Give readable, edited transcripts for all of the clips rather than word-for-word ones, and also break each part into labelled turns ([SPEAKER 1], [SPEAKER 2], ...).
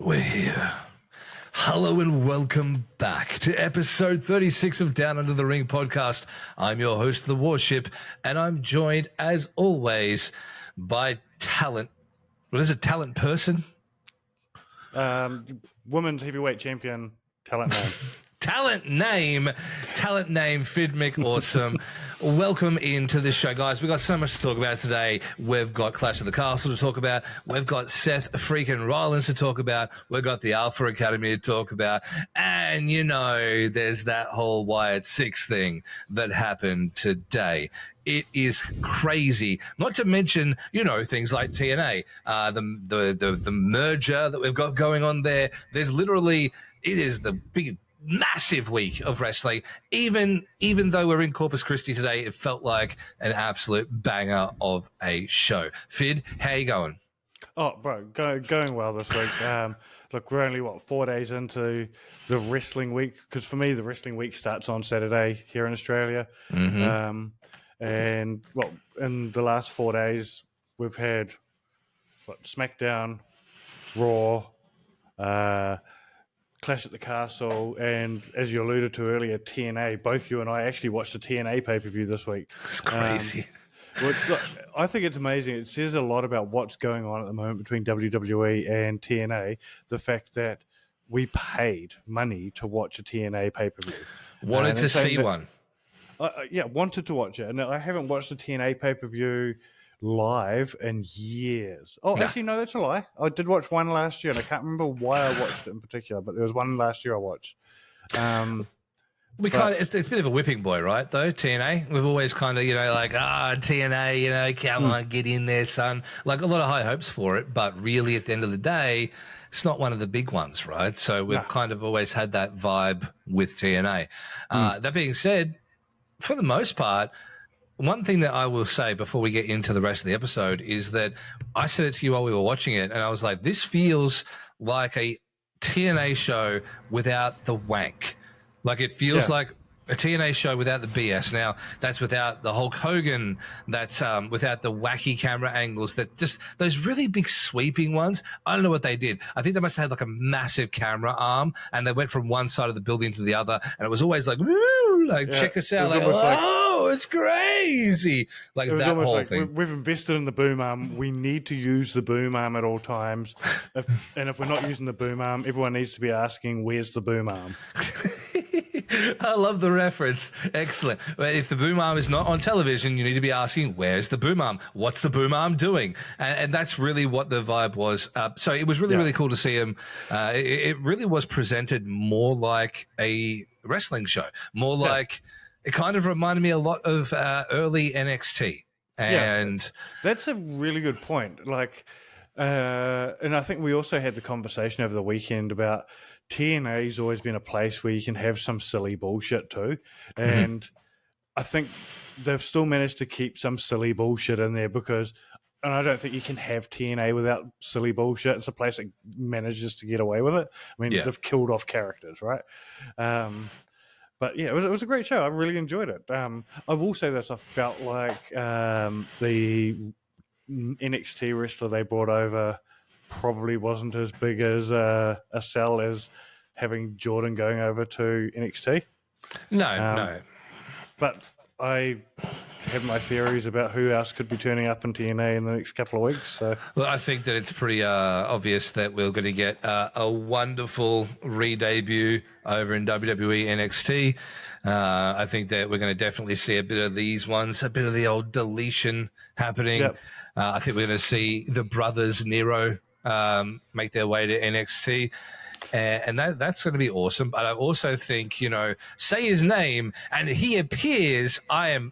[SPEAKER 1] We're here. Hello and welcome back to episode 36 of Downunder The Ring podcast. I'm your host, TheWarship, and I'm joined, as always, by talent. What is it, talent person?
[SPEAKER 2] Women's heavyweight champion, talent name.
[SPEAKER 1] Talent name, Phid McAwesome. Welcome into this show, guys. We've got so much to talk about today. We've got Clash of the Castle to talk about. We've got Seth freaking Rollins to talk about. We've got the Alpha Academy to talk about. And, you know, there's that whole Wyatt SICK6 thing that happened today. It is crazy. Not to mention, you know, things like TNA, the merger that we've got going on there. There's literally, it is the big, massive week of wrestling. Even though we're in Corpus Christi today, it felt like an absolute banger of a show. Phid, how you going?
[SPEAKER 2] Oh, bro, going well this week. Look, we're only, 4 days into the wrestling week, because for me, the wrestling week starts on Saturday here in Australia. Mm-hmm. And, in the last 4 days, we've had, SmackDown, Raw, Clash at the Castle, and as you alluded to earlier, TNA. Both you and I actually watched the TNA pay-per-view this week.
[SPEAKER 1] It's crazy.
[SPEAKER 2] I think it's amazing. It says a lot about what's going on at the moment between WWE and TNA. The fact that we paid money to watch a TNA pay-per-view.
[SPEAKER 1] Wanted to see one.
[SPEAKER 2] Wanted to watch it. And I haven't watched a TNA pay-per-view live in years. Actually, no, that's a lie. I did watch one last year, and I can't remember why I watched it in particular, but there was one last year I watched.
[SPEAKER 1] It's a bit of a whipping boy, right, though, TNA? We've always kind of, TNA, come on, get in there, son. Like, a lot of high hopes for it, but really, at the end of the day, it's not one of the big ones, right? So we've kind of always had that vibe with TNA. That being said, for the most part, one thing that I will say before we get into the rest of the episode is that I said it to you while we were watching it, and I was like, this feels like a TNA show without the wank. Like, it feels like a TNA show without the BS. Now, that's without the Hulk Hogan. That's without the wacky camera angles. That just those really big sweeping ones. I don't know what they did. I think they must have had like a massive camera arm, and they went from one side of the building to the other, and it was always like, woo, like check us out, like, oh, it's crazy, like that whole thing.
[SPEAKER 2] We've invested in the boom arm. We need to use the boom arm at all times. If we're not using the boom arm, everyone needs to be asking, "Where's the boom arm?"
[SPEAKER 1] I love the reference. Excellent. If the boom arm is not on television, you need to be asking, where's the boom arm? What's the boom arm doing? And that's really what the vibe was. So it was really, really cool to see him. It really was presented more like a wrestling show, more like it kind of reminded me a lot of early NXT. And
[SPEAKER 2] that's a really good point. Like, and I think we also had the conversation over the weekend about TNA's always been a place where you can have some silly bullshit too. And I think they've still managed to keep some silly bullshit in there and I don't think you can have TNA without silly bullshit. It's a place that manages to get away with it. I mean, they've killed off characters, right? But yeah, it was a great show. I really enjoyed it. I will say this, I felt like the NXT wrestler they brought over probably wasn't as big as a sell as having Jordan going over to NXT.
[SPEAKER 1] No.
[SPEAKER 2] But I have my theories about who else could be turning up in TNA in the next couple of weeks. So,
[SPEAKER 1] well, I think that it's pretty obvious that we're going to get a wonderful re-debut over in WWE NXT. I think that we're going to definitely see a bit of these ones, a bit of the old deletion happening. Yep. I think we're going to see the brothers Nero make their way to NXT. And that's going to be awesome. But I also think, say his name and he appears, I am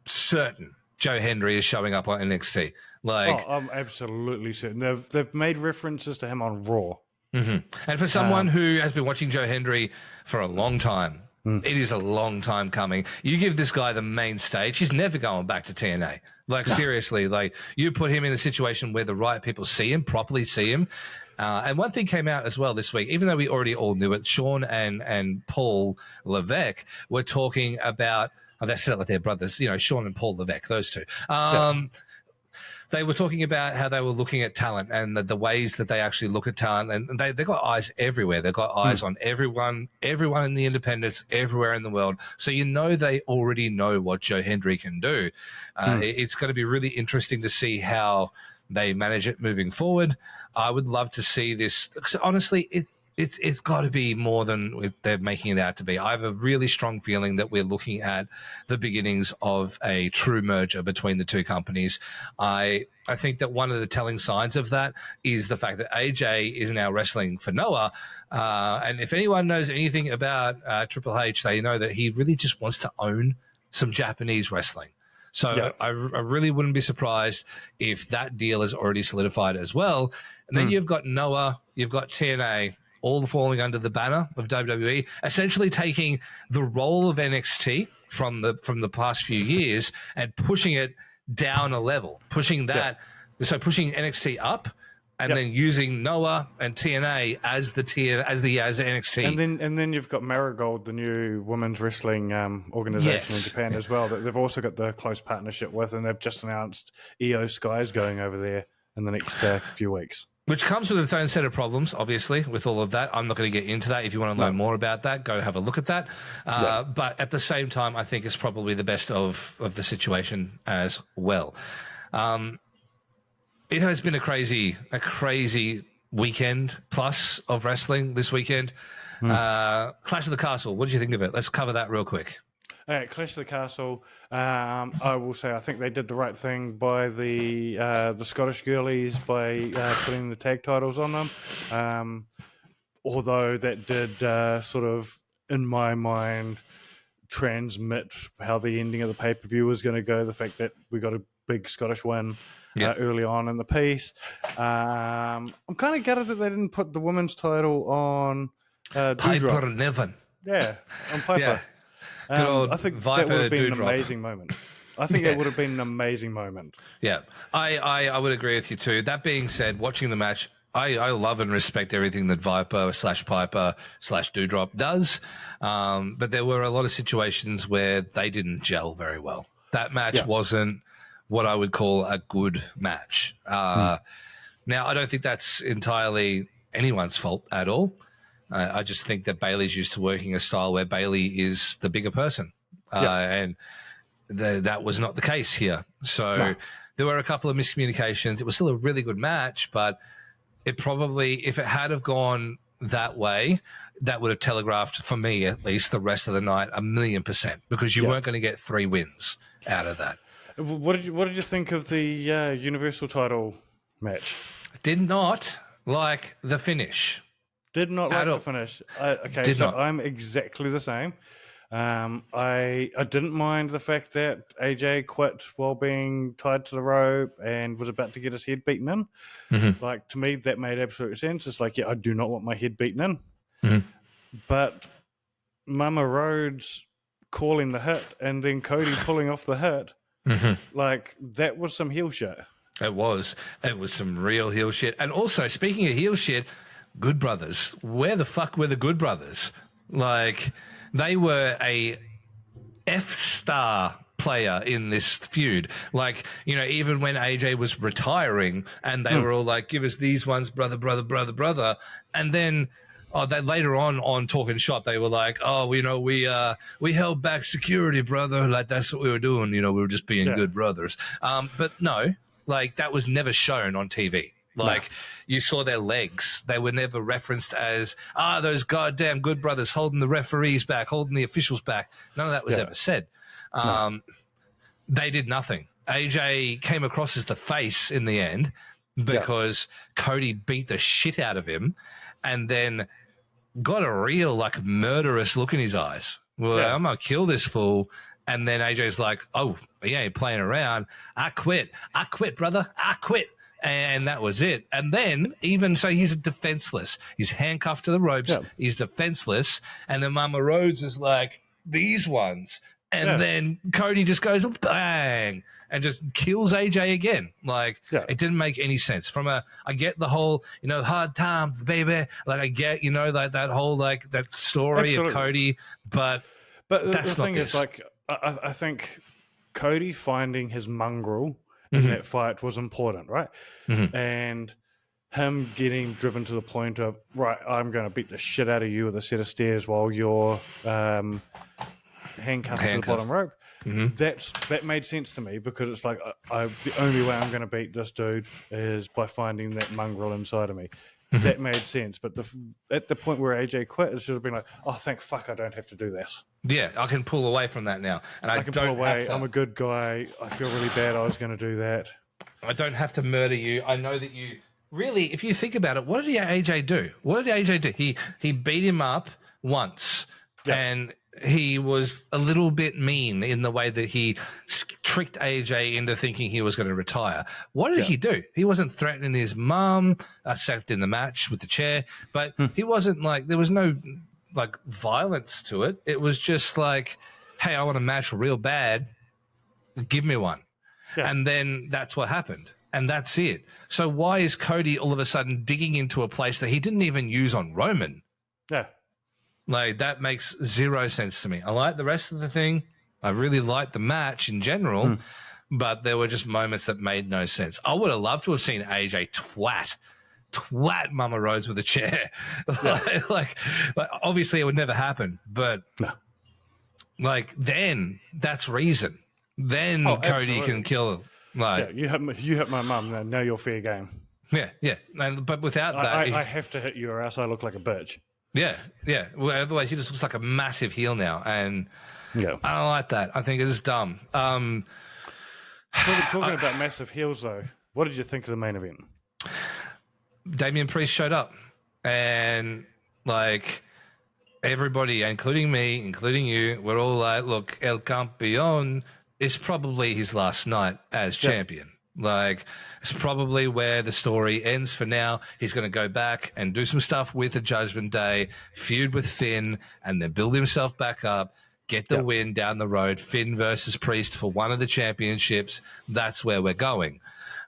[SPEAKER 1] certain Joe Hendry is showing up on NXT.
[SPEAKER 2] I'm absolutely certain. They've made references to him on Raw.
[SPEAKER 1] Mm-hmm. And for someone who has been watching Joe Hendry for a long time, it is a long time coming. You give this guy the main stage, he's never going back to TNA. Seriously, you put him in a situation where the right people see him, properly see him. And one thing came out as well this week, even though we already all knew it, Sean and Paul Levesque were talking about, they said it like they're brothers, Sean and Paul Levesque, those two. they were talking about how they were looking at talent and the ways that they actually look at talent, and they got eyes everywhere. They've got eyes on everyone in the independents, everywhere in the world. So they already know what Joe Hendry can do. It's going to be really interesting to see how they manage it moving forward. I would love to see this. Honestly, it's got to be more than they're making it out to be. I have a really strong feeling that we're looking at the beginnings of a true merger between the two companies. I think that one of the telling signs of that is the fact that AJ is now wrestling for Noah. And if anyone knows anything about Triple H, they know that he really just wants to own some Japanese wrestling. So I really wouldn't be surprised if that deal is already solidified as well. And then you've got Noah, you've got TNA, all falling under the banner of WWE, essentially taking the role of NXT from the past few years and pushing it down a level, pushing NXT up, and then using Noah and TNA as the NXT.
[SPEAKER 2] And then you've got Marigold, the new women's wrestling organization in Japan as well, that they've also got the close partnership with, and they've just announced Io Sky's going over there in the next few weeks.
[SPEAKER 1] Which comes with its own set of problems, obviously, with all of that. I'm not going to get into that. If you want to learn more about that, go have a look at that. But at the same time, I think it's probably the best of the situation as well. It has been a crazy weekend plus of wrestling this weekend. Clash of the Castle, what did you think of it? Let's cover that real quick.
[SPEAKER 2] Clash of the Castle. I will say I think they did the right thing by the Scottish girlies by putting the tag titles on them. Although that did sort of, in my mind, transmit how the ending of the pay-per-view was going to go. The fact that we got a big Scottish win early on in the piece. I'm kind of gutted that they didn't put the women's title on
[SPEAKER 1] Piper Niven.
[SPEAKER 2] Yeah, on Piper.
[SPEAKER 1] Yeah. I
[SPEAKER 2] think
[SPEAKER 1] Viper
[SPEAKER 2] that would have been
[SPEAKER 1] Doudrop.
[SPEAKER 2] an amazing moment. I think that would have been an amazing moment.
[SPEAKER 1] Yeah, I would agree with you too. That being said, watching the match, I love and respect everything that Viper / Piper / Doudrop does. But there were a lot of situations where they didn't gel very well. That match wasn't what I would call a good match. Now, I don't think that's entirely anyone's fault at all. I just think that Bailey's used to working a style where Bailey is the bigger person. And that was not the case here. So there were a couple of miscommunications. It was still a really good match, but it probably, if it had have gone that way, that would have telegraphed, for me at least, the rest of the night 1,000,000%, because you weren't going to get 3 wins out of that.
[SPEAKER 2] What did you think of the Universal title match?
[SPEAKER 1] Did not like the finish.
[SPEAKER 2] Did not like the finish. I'm exactly the same. I didn't mind the fact that AJ quit while being tied to the rope and was about to get his head beaten in.
[SPEAKER 1] Mm-hmm.
[SPEAKER 2] Like, to me, that made absolute sense. It's like, I do not want my head beaten in.
[SPEAKER 1] Mm-hmm.
[SPEAKER 2] But Mama Rhodes calling the hit and then Cody pulling off the hit, like, that was some heel shit.
[SPEAKER 1] It was some real heel shit. And also, speaking of heel shit, Good Brothers. Where the fuck were the Good Brothers? Like, they were a F-star player in this feud. Like, even when AJ was retiring and they were all like, give us these ones, brother, brother, brother, brother. And then they later on Talking Shop, they were like, we held back security, brother. Like, that's what we were doing. We were just being good brothers. But no, like, that was never shown on TV. Like, you saw their legs. They were never referenced as, those goddamn Good Brothers holding the referees back, holding the officials back. None of that was ever said. They did nothing. AJ came across as the face in the end because Cody beat the shit out of him and then got a real, like, murderous look in his eyes. Well, I'm going to kill this fool. And then AJ's like, oh, he ain't playing around. I quit, brother. I quit. And that was it. And then, even so, he's defenseless. He's handcuffed to the ropes. Yep. He's defenseless. And then Mama Rhodes is like, these ones. And then Cody just goes, bang, and just kills AJ again. Like, it didn't make any sense. I get the whole, hard times, baby. Like, I get, like that whole, like, that story of Cody. But
[SPEAKER 2] that's the thing is, like, I think Cody finding his mongrel in that fight was important, right?
[SPEAKER 1] Mhm.
[SPEAKER 2] And him getting driven to the point of, right, I'm going to beat the shit out of you with a set of stairs while you're handcuffed to the bottom rope. That made sense to me, because it's like, the only way I'm going to beat this dude is by finding that mongrel inside of me. That made sense. But at the point where AJ quit, it should have been like, oh, thank fuck, I don't have to do this.
[SPEAKER 1] Yeah, I can pull away from that now, and I
[SPEAKER 2] can
[SPEAKER 1] don't
[SPEAKER 2] pull away.
[SPEAKER 1] have to,
[SPEAKER 2] I'm a good guy. I feel really bad. I was going to do that.
[SPEAKER 1] I don't have to murder you. I know that you really, if you think about it, what did AJ do? What did AJ do? He beat him up once, and he was a little bit mean in the way that he tricked AJ into thinking he was going to retire. What did he do? He wasn't threatening his mum, except in the match with the chair, but he wasn't like, there was no like violence to it. It was just like, hey, I want a match real bad. Give me one. Yeah. And then that's what happened. And that's it. So why is Cody all of a sudden digging into a place that he didn't even use on Roman?
[SPEAKER 2] Yeah.
[SPEAKER 1] Like, that makes zero sense to me. I like the rest of the thing. I really liked the match in general, but there were just moments that made no sense. I would have loved to have seen AJ twat Mama Rose with a chair. like, obviously it would never happen, but like, then that's reason. Then Cody absolutely can kill. Like,
[SPEAKER 2] you hit my mum. Now you're fair game.
[SPEAKER 1] Yeah. But without that,
[SPEAKER 2] I have to hit you, or else I look like a bitch.
[SPEAKER 1] Yeah. Well, otherwise, he just looks like a massive heel now, and I don't like that. I think it's dumb.
[SPEAKER 2] Talking about massive heels, though, what did you think of the main event?
[SPEAKER 1] Damian Priest showed up, and like, everybody, including me, including you, we're all like, look, El Campeón is probably his last night as champion. Like, it's probably where the story ends for now. He's going to go back and do some stuff with the Judgment Day, feud with Finn, and then build himself back up, get the win down the road. Finn versus Priest for one of the championships. That's where we're going.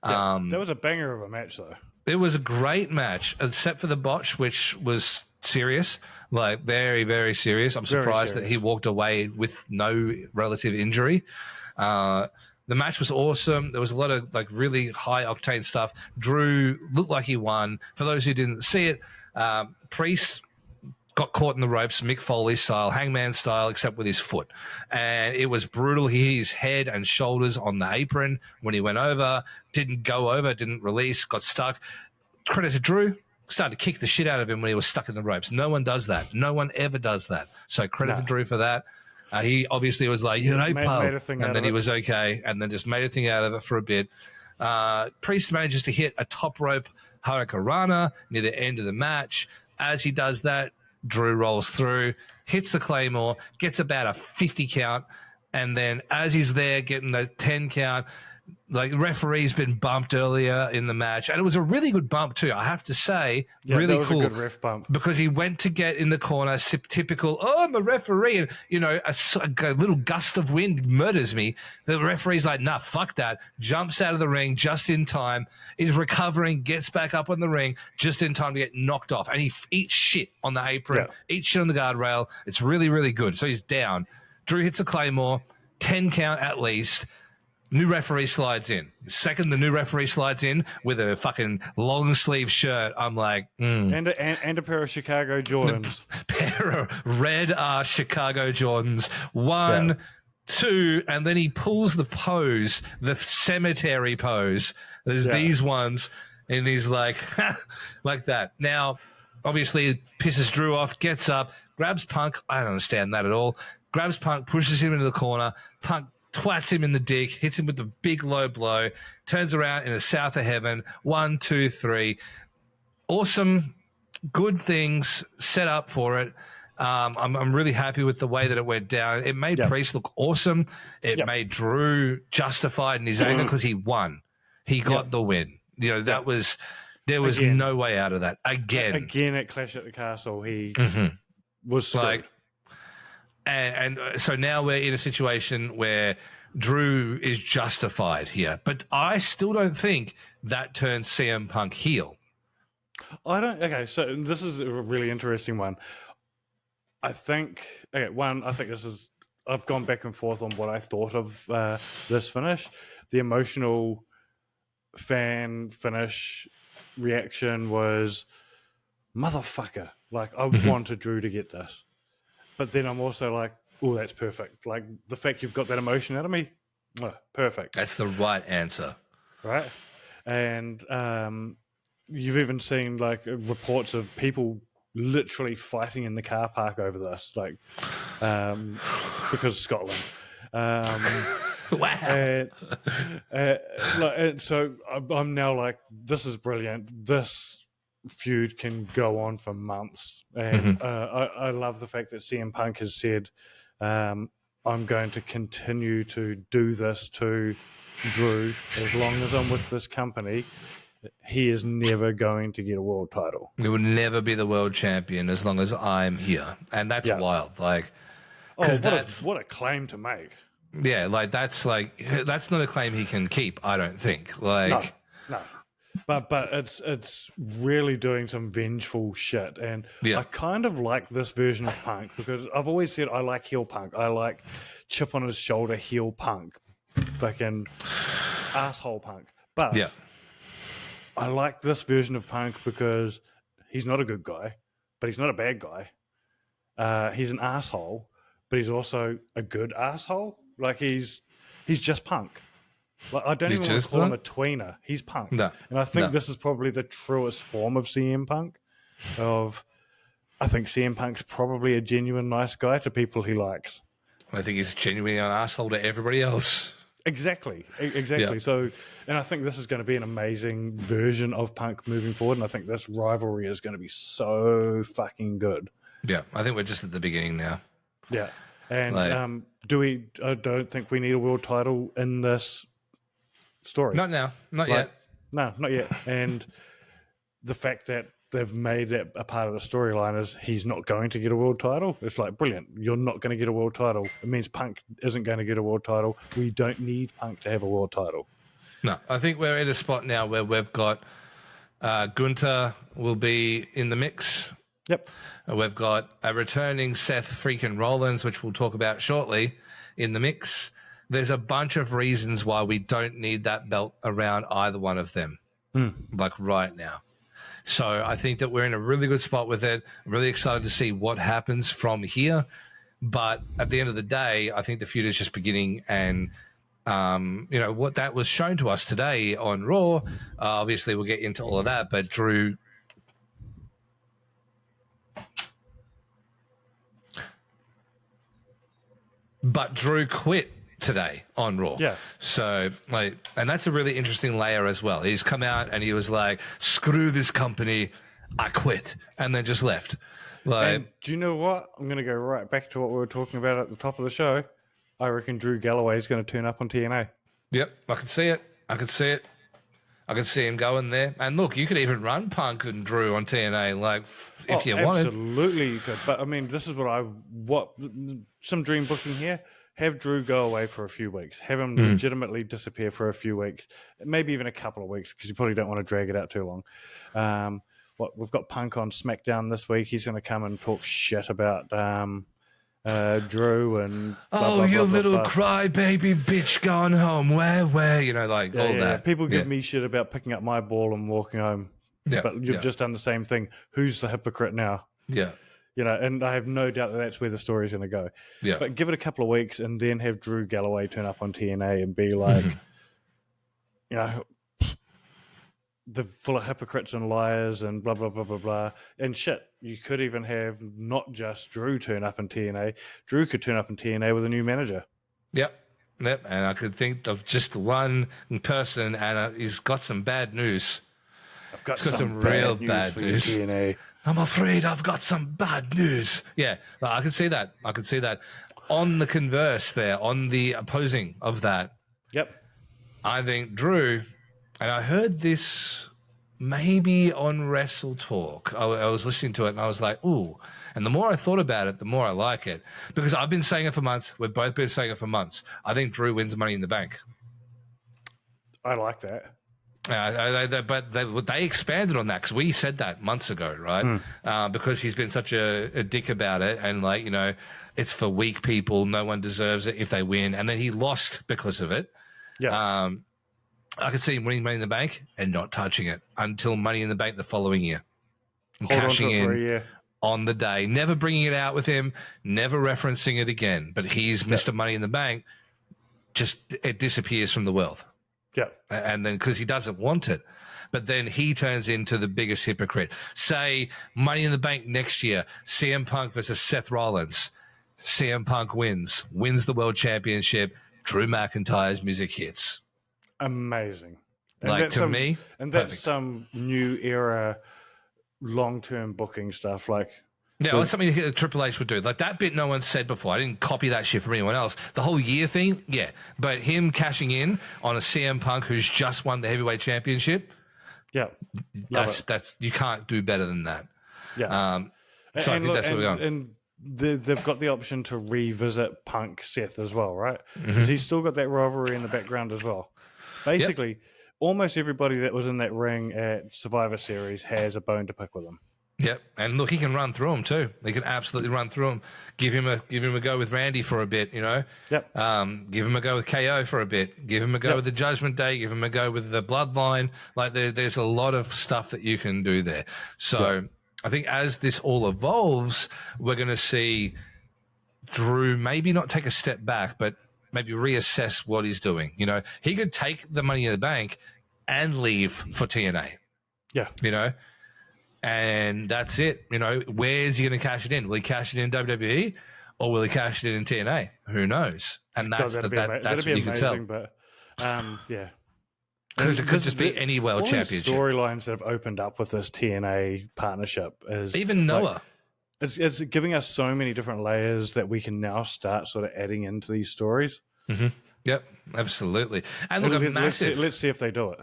[SPEAKER 2] That was a banger of a match, though.
[SPEAKER 1] It was a great match, except for the botch, which was serious, like very, very serious. I'm surprised that he walked away with no relative injury. The match was awesome. There was a lot of like really high octane stuff. Drew looked like he won. For those who didn't see it, Priest got caught in the ropes, Mick Foley style, Hangman style, except with his foot. And it was brutal. He hit his head and shoulders on the apron when he went over. Didn't go over, didn't release, got stuck. Credit to Drew. Started to kick the shit out of him when he was stuck in the ropes. No one does that. No one ever does that. So credit to Drew for that. He obviously was like, pal. And then he was okay, and then just made a thing out of it for a bit. Priest manages to hit a top rope Hurricanrana near the end of the match. As he does that, Drew rolls through, hits the Claymore, gets about a 50 count, and then as he's there getting the 10 count, like, the referee's been bumped earlier in the match, and it was a really good bump too, I have to say. Really that was cool.
[SPEAKER 2] A good ref bump,
[SPEAKER 1] because he went to get in the corner, typical, oh, I'm a referee, and a little gust of wind murders me. The referee's like, nah, fuck that. Jumps out of the ring just in time, is recovering, gets back up on the ring just in time to get knocked off, and he eats shit on the apron, eats shit on the guardrail. It's really, really good. So he's down. Drew hits the Claymore, 10 count at least. New referee slides in. Second, the new referee slides in with a fucking long sleeve shirt. I'm like,
[SPEAKER 2] and a pair of Chicago Jordans.
[SPEAKER 1] A pair of red Chicago Jordans. One, two, and then he pulls the pose, the cemetery pose. There's these ones, and he's like, like that. Now, obviously, it pisses Drew off. Gets up, grabs Punk. I don't understand that at all. Grabs Punk, pushes him into the corner. Punk twats him in the dick, hits him with the big low blow, turns around in the south of heaven. 1, 2, 3. Awesome, good things set up for it. I'm really happy with the way that it went down. It made Priest look awesome. It made Drew justified in his anger because he won. He got the win. There was no way out of that. Again
[SPEAKER 2] at Clash at the Castle, he was
[SPEAKER 1] like. And so now we're in a situation where Drew is justified here. But I still don't think that turns CM Punk heel.
[SPEAKER 2] Okay, so this is a really interesting one. I think I've gone back and forth on what I thought of this finish. The emotional fan finish reaction was, motherfucker. Like, I wanted Drew to get this. But then I'm also like, oh, that's perfect. Like, the fact you've got that emotion out of me, perfect.
[SPEAKER 1] That's the right answer.
[SPEAKER 2] Right? And you've even seen, like, reports of people literally fighting in the car park over this, like, because of Scotland.
[SPEAKER 1] Wow.
[SPEAKER 2] And so I'm now like, this is brilliant. This feud can go on for months. And I love the fact that CM Punk has said, I'm going to continue to do this to Drew as long as I'm with this company. He is never going to get a world title.
[SPEAKER 1] He will never be the world champion as long as I'm here. And that's wild. Like,
[SPEAKER 2] what a claim to make.
[SPEAKER 1] Yeah, like that's not a claim he can keep, I don't think. Like,
[SPEAKER 2] no. But it's really doing some vengeful shit. And I kind of like this version of Punk because I've always said I like heel Punk. I like chip on his shoulder heel Punk. Fucking asshole Punk. But I like this version of Punk because he's not a good guy, but he's not a bad guy. He's an asshole, but he's also a good asshole. Like, he's just Punk. Like, I don't even want to call him a tweener. He's Punk.
[SPEAKER 1] No.
[SPEAKER 2] And I think this is probably the truest form of CM Punk. I think CM Punk's probably a genuine nice guy to people he likes.
[SPEAKER 1] I think he's genuinely an asshole to everybody else.
[SPEAKER 2] Exactly. So, and I think this is going to be an amazing version of Punk moving forward. And I think this rivalry is going to be so fucking good.
[SPEAKER 1] Yeah, I think we're just at the beginning now.
[SPEAKER 2] Yeah. And I don't think we need a world title in this story.
[SPEAKER 1] Not now. Not yet.
[SPEAKER 2] No, not yet. And the fact that they've made it a part of the storyline is he's not going to get a world title. It's like, brilliant. You're not going to get a world title. It means Punk isn't going to get a world title. We don't need Punk to have a world title.
[SPEAKER 1] No, I think we're at a spot now where we've got Gunther will be in the mix.
[SPEAKER 2] Yep.
[SPEAKER 1] We've got a returning Seth freaking Rollins, which we'll talk about shortly, in the mix. There's a bunch of reasons why we don't need that belt around either one of them, like right now. So I think that we're in a really good spot with it. I'm really excited to see what happens from here. But at the end of the day, I think the feud is just beginning. And, what that was shown to us today on Raw, obviously we'll get into all of that, but Drew quit today on Raw.
[SPEAKER 2] Yeah.
[SPEAKER 1] So, and that's a really interesting layer as well. He's come out and he was like, screw this company, I quit, and then just left.
[SPEAKER 2] And do you know what? I'm going to go right back to what we were talking about at the top of the show. I reckon Drew Galloway is going to turn up on TNA.
[SPEAKER 1] Yep, I can see it. I can see him going there. And look, you could even run Punk and Drew on TNA, like, if you wanted.
[SPEAKER 2] Absolutely, you could. But, I mean, this is some dream booking here. Have Drew go away for a few weeks. Have him legitimately disappear for a few weeks. Maybe even a couple of weeks, because you probably don't want to drag it out too long. We've got Punk on SmackDown this week. He's going to come and talk shit about Drew and
[SPEAKER 1] you little crybaby bitch going home. Where, all that.
[SPEAKER 2] People give me shit about picking up my ball and walking home.
[SPEAKER 1] Yeah,
[SPEAKER 2] but you've just done the same thing. Who's the hypocrite now?
[SPEAKER 1] Yeah.
[SPEAKER 2] And I have no doubt that that's where the story's going to go.
[SPEAKER 1] Yeah.
[SPEAKER 2] But give it a couple of weeks and then have Drew Galloway turn up on TNA and be like, the full of hypocrites and liars and blah, blah, blah, blah, blah. And shit, you could even have not just Drew turn up in TNA. Drew could turn up in TNA with a new manager.
[SPEAKER 1] Yep. And I could think of just one person, and he's got some bad news.
[SPEAKER 2] I've got some real bad news for TNA.
[SPEAKER 1] I'm afraid I've got some bad news. Yeah, I can see that. On the converse there, on the opposing of that.
[SPEAKER 2] Yep.
[SPEAKER 1] I think Drew, and I heard this maybe on Wrestle Talk. I was listening to it and I was like, ooh. And the more I thought about it, the more I like it. Because I've been saying it for months. We've both been saying it for months. I think Drew wins Money in the Bank.
[SPEAKER 2] I like that.
[SPEAKER 1] But they expanded on that because we said that months ago, right? Because he's been such a dick about it, and it's for weak people. No one deserves it if they win, and then he lost because of it.
[SPEAKER 2] Yeah.
[SPEAKER 1] I could see him winning Money in the Bank and not touching it until Money in the Bank the following year. And
[SPEAKER 2] Hold on
[SPEAKER 1] cashing
[SPEAKER 2] to it for a
[SPEAKER 1] in
[SPEAKER 2] year.
[SPEAKER 1] on the day, never bringing it out with him, never referencing it again. But he's Mr. Money in the Bank. Just it disappears from the world.
[SPEAKER 2] Yeah.
[SPEAKER 1] And then because he doesn't want it. But then he turns into the biggest hypocrite. Say Money in the Bank next year, CM Punk versus Seth Rollins. CM Punk wins the world championship. Drew McIntyre's music hits.
[SPEAKER 2] Amazing. And
[SPEAKER 1] Like,
[SPEAKER 2] that's
[SPEAKER 1] to
[SPEAKER 2] some,
[SPEAKER 1] me,
[SPEAKER 2] and that's
[SPEAKER 1] perfect.
[SPEAKER 2] some new era long-term booking stuff. Like,
[SPEAKER 1] Yeah, that's something that Triple H would do. Like that bit no one said before. I didn't copy that shit from anyone else. The whole year thing, yeah. But him cashing in on a CM Punk who's just won the heavyweight championship,
[SPEAKER 2] yeah,
[SPEAKER 1] that's you can't do better than that.
[SPEAKER 2] yeah.
[SPEAKER 1] So I think that's where we're going.
[SPEAKER 2] And they've got the option to revisit Punk Seth as well, right?
[SPEAKER 1] Mm-hmm.
[SPEAKER 2] Because he's still got that rivalry in the background as well. Basically, almost everybody that was in that ring at Survivor Series has a bone to pick with him.
[SPEAKER 1] Yep, and look, he can run through them too. He can absolutely run through them. Give him a go with Randy for a bit, you know.
[SPEAKER 2] Yep.
[SPEAKER 1] Give him a go with KO for a bit. Give him a go with the Judgment Day. Give him a go with the Bloodline. Like there's a lot of stuff that you can do there. So I think as this all evolves, we're going to see Drew maybe not take a step back, but maybe reassess what he's doing. You know, he could take the Money in the Bank and leave for TNA.
[SPEAKER 2] Yeah.
[SPEAKER 1] You know. And that's it. You know, where's he going to cash it in? Will he cash it in WWE or will he cash it in TNA? Who knows? And that's
[SPEAKER 2] that'd
[SPEAKER 1] that's
[SPEAKER 2] be
[SPEAKER 1] what you can sell.
[SPEAKER 2] amazing, but yeah.
[SPEAKER 1] Because it could just be any world
[SPEAKER 2] all
[SPEAKER 1] championship.
[SPEAKER 2] These storylines that have opened up with this TNA partnership is
[SPEAKER 1] Even Noah.
[SPEAKER 2] Like, it's giving us so many different layers that we can now start sort of adding into these stories.
[SPEAKER 1] Mm-hmm. Yep, absolutely. And look, massive.
[SPEAKER 2] Let's see if they do it.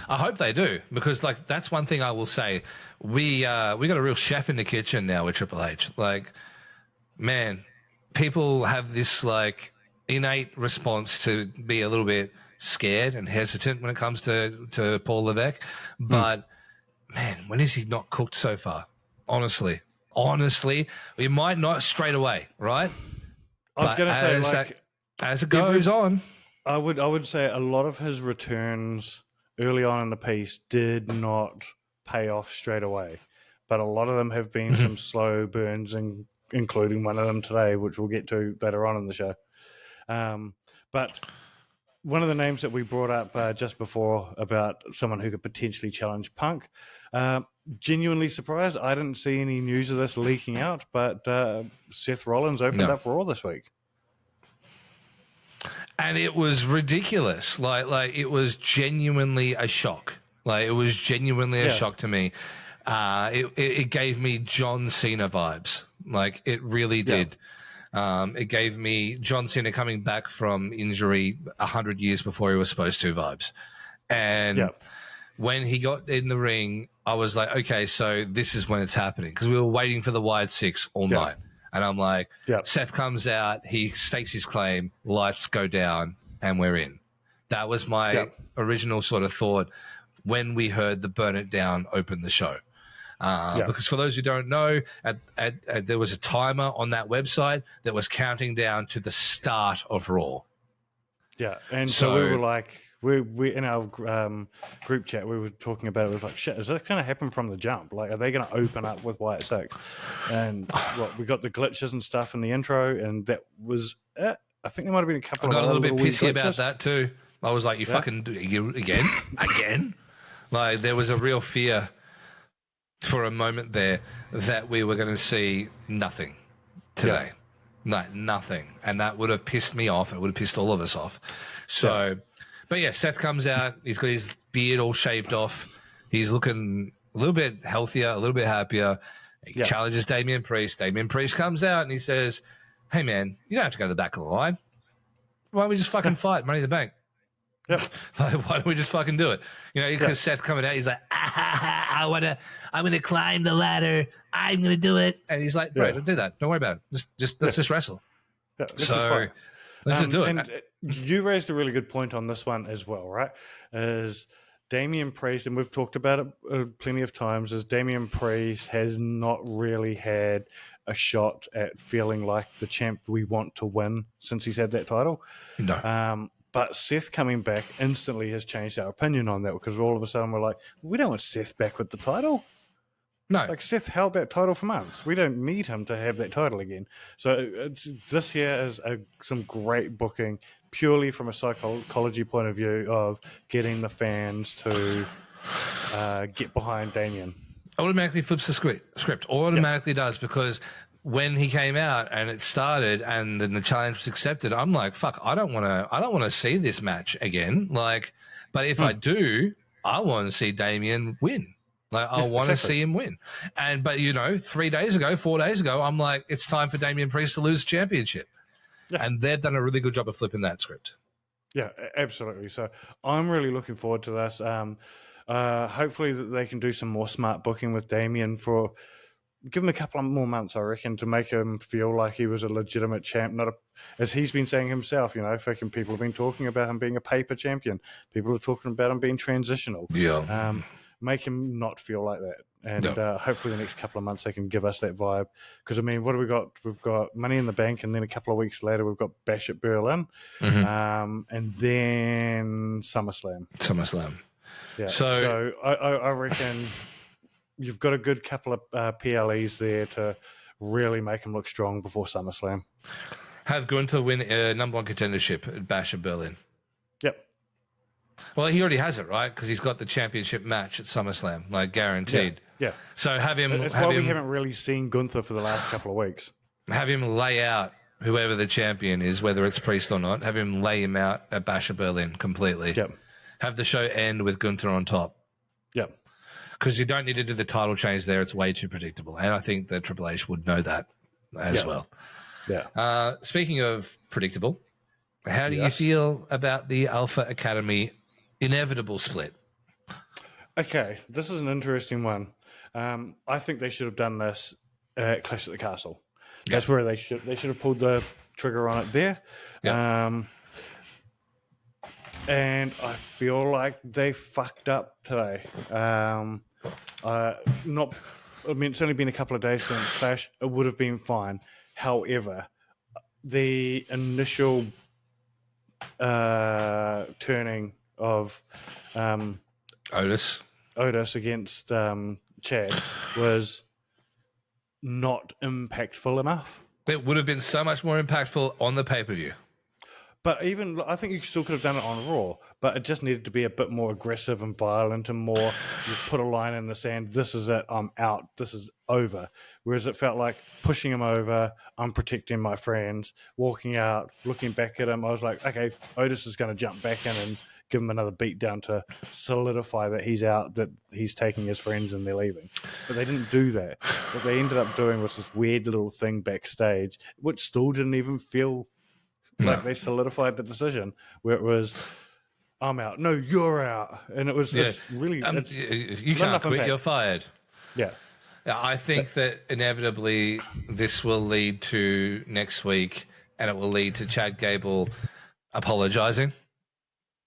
[SPEAKER 1] I hope they do, because like that's one thing I will say. We got a real chef in the kitchen now with Triple H. Like, man, people have this like innate response to be a little bit scared and hesitant when it comes to Paul Levesque. But man, when is he not cooked so far? Honestly, we might not straight away, right?
[SPEAKER 2] I was going to say, like,
[SPEAKER 1] as it goes on,
[SPEAKER 2] I would say a lot of his returns early on in the piece did not pay off straight away, but a lot of them have been some slow burns, including one of them today, which we'll get to later on in the show. But one of the names that we brought up just before about someone who could potentially challenge Punk, genuinely surprised. I didn't see any news of this leaking out, but Seth Rollins opened up Raw this week.
[SPEAKER 1] And it was ridiculous. Like it was genuinely a shock. Like it was genuinely a shock to me. It gave me John Cena vibes. Like it really did. It gave me John Cena coming back from injury 100 years before he was supposed to vibes. And when he got in the ring, I was like, okay, so this is when it's happening, because we were waiting for the Wyatt 6 all night. And I'm like, Seth comes out, he stakes his claim, lights go down, and we're in. That was my original sort of thought when we heard the Burn It Down open the show. Because for those who don't know, there was a timer on that website that was counting down to the start of Raw.
[SPEAKER 2] Yeah, and so we were like, we in our group chat, we were talking about it. We was like, shit, is this going to happen from the jump? Like, are they going to open up with Wyatt 6? And we got the glitches and stuff in the intro, and that was it. I think there might have been a couple.
[SPEAKER 1] I got
[SPEAKER 2] of
[SPEAKER 1] a little bit pissy
[SPEAKER 2] glitches
[SPEAKER 1] about that too. I was like, you again? Like, there was a real fear for a moment there that we were going to see nothing today. Like, nothing. And that would have pissed me off. It would have pissed all of us off. So, but yeah, Seth comes out. He's got his beard all shaved off. He's looking a little bit healthier, a little bit happier. He challenges Damian Priest. Damian Priest comes out and he says, hey, man, you don't have to go to the back of the line. Why don't we just fucking fight Money in the Bank?
[SPEAKER 2] Yep.
[SPEAKER 1] Like, why don't we just fucking do it? You know, because Seth coming out, he's like, I'm gonna climb the ladder. I'm gonna do it. And he's like, bro, don't do that. Don't worry about it. Let's just wrestle.
[SPEAKER 2] Yeah,
[SPEAKER 1] let's just do it.
[SPEAKER 2] And you raised a really good point on this one as well, right? Is Damian Priest, and we've talked about it plenty of times, is Damian Priest has not really had a shot at feeling like the champ we want to win since he's had that title.
[SPEAKER 1] No.
[SPEAKER 2] But Seth coming back instantly has changed our opinion on that, because all of a sudden we're like, we don't want Seth back with the title.
[SPEAKER 1] No.
[SPEAKER 2] Like, Seth held that title for months. We don't need him to have that title again. So this here is some great booking, purely from a psychology point of view of getting the fans to get behind Damien.
[SPEAKER 1] Automatically flips the script. Automatically does, because when he came out and it started and then the challenge was accepted, I'm like, fuck, I don't want to see this match again. Like, but if I do, I want to see Damien win. Like, I want to see him win. But 4 days ago, I'm like, it's time for Damian Priest to lose the championship. Yeah. And they've done a really good job of flipping that script.
[SPEAKER 2] Yeah, absolutely. So I'm really looking forward to this. Hopefully that they can do some more smart booking with Damien give him a couple of more months, I reckon, to make him feel like he was a legitimate champ, as he's been saying himself, fucking people have been talking about him being a paper champion. People are talking about him being transitional.
[SPEAKER 1] Yeah.
[SPEAKER 2] Make him not feel like that. And hopefully the next couple of months they can give us that vibe. Because, I mean, what do we got? We've got Money in the Bank, and then a couple of weeks later we've got Bash at Berlin, and then SummerSlam. Yeah. So I reckon you've got a good couple of PLEs there to really make him look strong before SummerSlam.
[SPEAKER 1] Have Gunther win a number one contendership at Bash at Berlin.
[SPEAKER 2] Yep.
[SPEAKER 1] Well, he already has it, right? Because he's got the championship match at SummerSlam, like guaranteed.
[SPEAKER 2] Yeah.
[SPEAKER 1] So have him.
[SPEAKER 2] That's why we haven't really seen Gunther for the last couple of weeks.
[SPEAKER 1] Have him lay out whoever the champion is, whether it's Priest or not. Have him lay him out at Bash at Berlin completely.
[SPEAKER 2] Yep.
[SPEAKER 1] Have the show end with Gunther on top.
[SPEAKER 2] Yep.
[SPEAKER 1] Because you don't need to do the title change there. It's way too predictable. And I think that Triple H would know that as well.
[SPEAKER 2] Yeah.
[SPEAKER 1] Speaking of predictable, how do you feel about the Alpha Academy inevitable split?
[SPEAKER 2] Okay, this is an interesting one. I think they should have done this at Clash at the Castle. That's where they should have pulled the trigger on it there. Yep. And I feel like they fucked up today. It's only been a couple of days since Clash. It would have been fine. However, the initial turning of
[SPEAKER 1] Otis
[SPEAKER 2] against Chad was not impactful enough.
[SPEAKER 1] It would have been so much more impactful on the pay-per-view.
[SPEAKER 2] But even, I think you still could have done it on Raw, but it just needed to be a bit more aggressive and violent and more, you put a line in the sand, this is it, I'm out, this is over. Whereas it felt like pushing him over, I'm protecting my friends, walking out, looking back at him, I was like, okay, Otis is going to jump back in and give him another beat down to solidify that he's out, that he's taking his friends and they're leaving. But they didn't do that. What they ended up doing was this weird little thing backstage, which still didn't even feel like they solidified the decision, where it was, I'm out. No, you're out. And it was this really...
[SPEAKER 1] you can't quit, you're fired.
[SPEAKER 2] Yeah.
[SPEAKER 1] I think that inevitably this will lead to next week, and it will lead to Chad Gable apologizing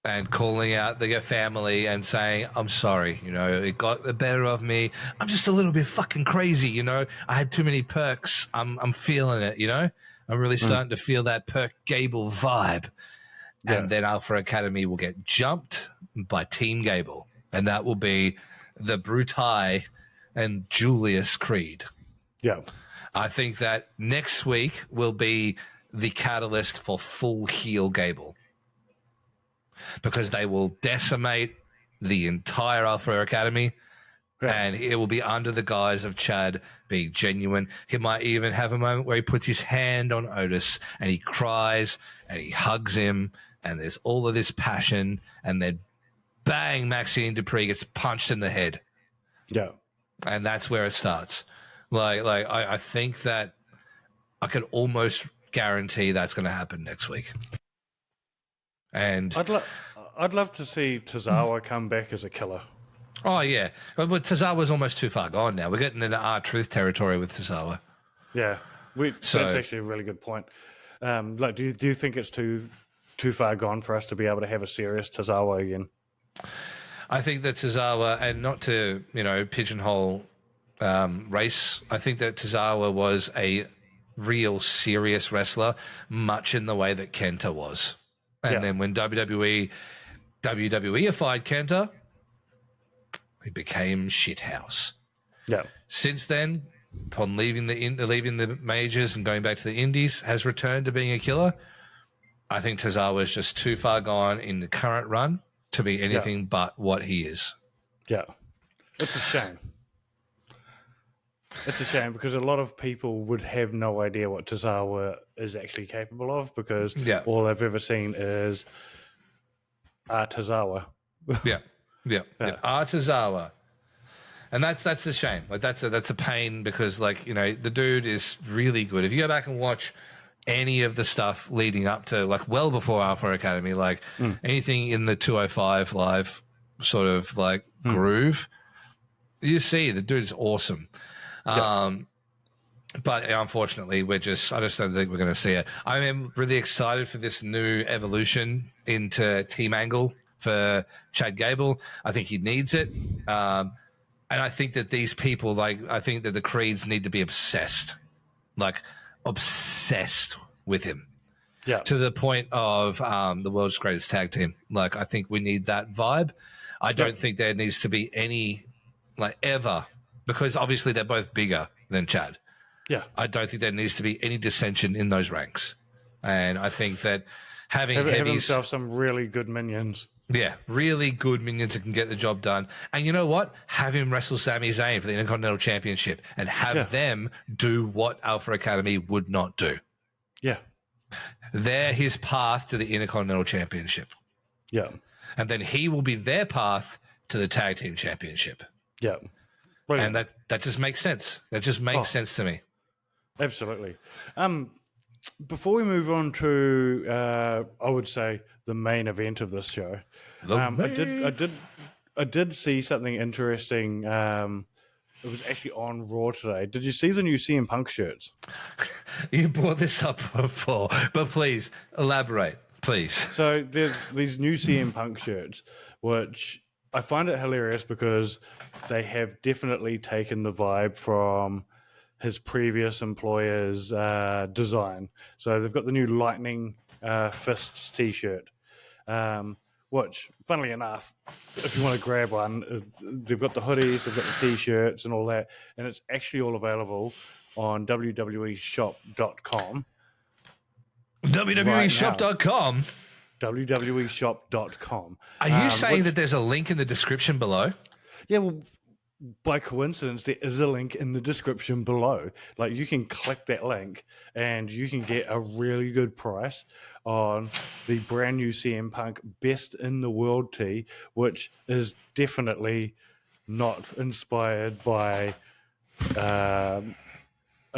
[SPEAKER 1] and calling out the family and saying, I'm sorry, it got the better of me. I'm just a little bit fucking crazy, I had too many perks. I'm feeling it, I'm really starting to feel that Perk Gable vibe. Yeah. And then Alpha Academy will get jumped by Team Gable. And that will be the Brutai and Julius Creed.
[SPEAKER 2] Yeah.
[SPEAKER 1] I think that next week will be the catalyst for full heel Gable. Because they will decimate the entire Alpha Academy. And it will be under the guise of Chad being genuine. He might even have a moment where he puts his hand on Otis and he cries and he hugs him and there's all of this passion, and then bang, Maxine Dupree gets punched in the head.
[SPEAKER 2] Yeah.
[SPEAKER 1] And that's where it starts. I think that I can almost guarantee that's going to happen next week. And
[SPEAKER 2] I'd love to see Tozawa come back as a killer.
[SPEAKER 1] Oh, yeah. But Tozawa's almost too far gone now. We're getting into R-Truth territory with Tozawa.
[SPEAKER 2] Yeah. That's actually a really good point. Do you think it's too far gone for us to be able to have a serious Tozawa again?
[SPEAKER 1] I think that Tozawa, and not to, pigeonhole race, I think that Tozawa was a real serious wrestler, much in the way that Kenta was. And then when WWE-ified Kenta, he became shithouse.
[SPEAKER 2] Yeah.
[SPEAKER 1] Since then, upon leaving the majors and going back to the indies, has returned to being a killer. I think Tozawa is just too far gone in the current run to be anything but what he is.
[SPEAKER 2] Yeah. It's a shame. It's a shame because a lot of people would have no idea what Tozawa is actually capable of because all they've ever seen is Tozawa.
[SPEAKER 1] Yeah. Tozawa. And that's a shame. Like that's a pain because like, you know, the dude is really good. If you go back and watch any of the stuff leading up to like well before Alpha Academy, like anything in the 205 live sort of like groove, you see the dude is awesome. But unfortunately, I just don't think we're going to see it. I am really excited for this new evolution into Team Angle for Chad Gable. I think he needs it. And I think that these people, I think that the Creeds need to be obsessed with him. Yeah. To the point of the world's greatest tag team. Like, I think we need that vibe. I don't think there needs to be any, ever, because obviously they're both bigger than Chad. Yeah. I don't think there needs to be any dissension in those ranks. And I think that have himself
[SPEAKER 2] some really good minions.
[SPEAKER 1] Yeah, really good minions that can get the job done. And you know what? Have him wrestle Sami Zayn for the Intercontinental Championship and have them do what Alpha Academy would not do. Yeah. They're his path to the Intercontinental Championship. Yeah. And then he will be their path to the Tag Team Championship. Yeah. Brilliant. And that just makes sense. That just makes sense to me.
[SPEAKER 2] Absolutely. Before we move on to, I would say, the main event of this show, I did see something interesting. It was actually on Raw today. Did you see the new CM Punk shirts?
[SPEAKER 1] You brought this up before, but please elaborate, please.
[SPEAKER 2] So there's these new CM Punk shirts, which I find it hilarious because they have definitely taken the vibe from his previous employer's design. So they've got the new Lightning Fists t-shirt, which, funnily enough, if you want to grab one, they've got the hoodies, they've got the t-shirts and all that, and it's actually all available on www.shop.com.
[SPEAKER 1] www.shop.com?
[SPEAKER 2] www.shop.com.
[SPEAKER 1] Are you saying that there's a link in the description below?
[SPEAKER 2] Yeah, well, by coincidence, there is a link in the description below. Like, you can click that link and you can get a really good price on the brand new CM Punk Best in the World tee, which is definitely not inspired by a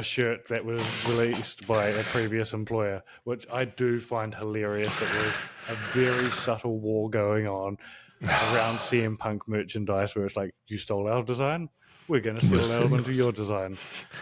[SPEAKER 2] shirt that was released by a previous employer, which I do find hilarious. It was a very subtle war going on around CM Punk merchandise where it's like, you stole our design, we're going to steal an element of your design.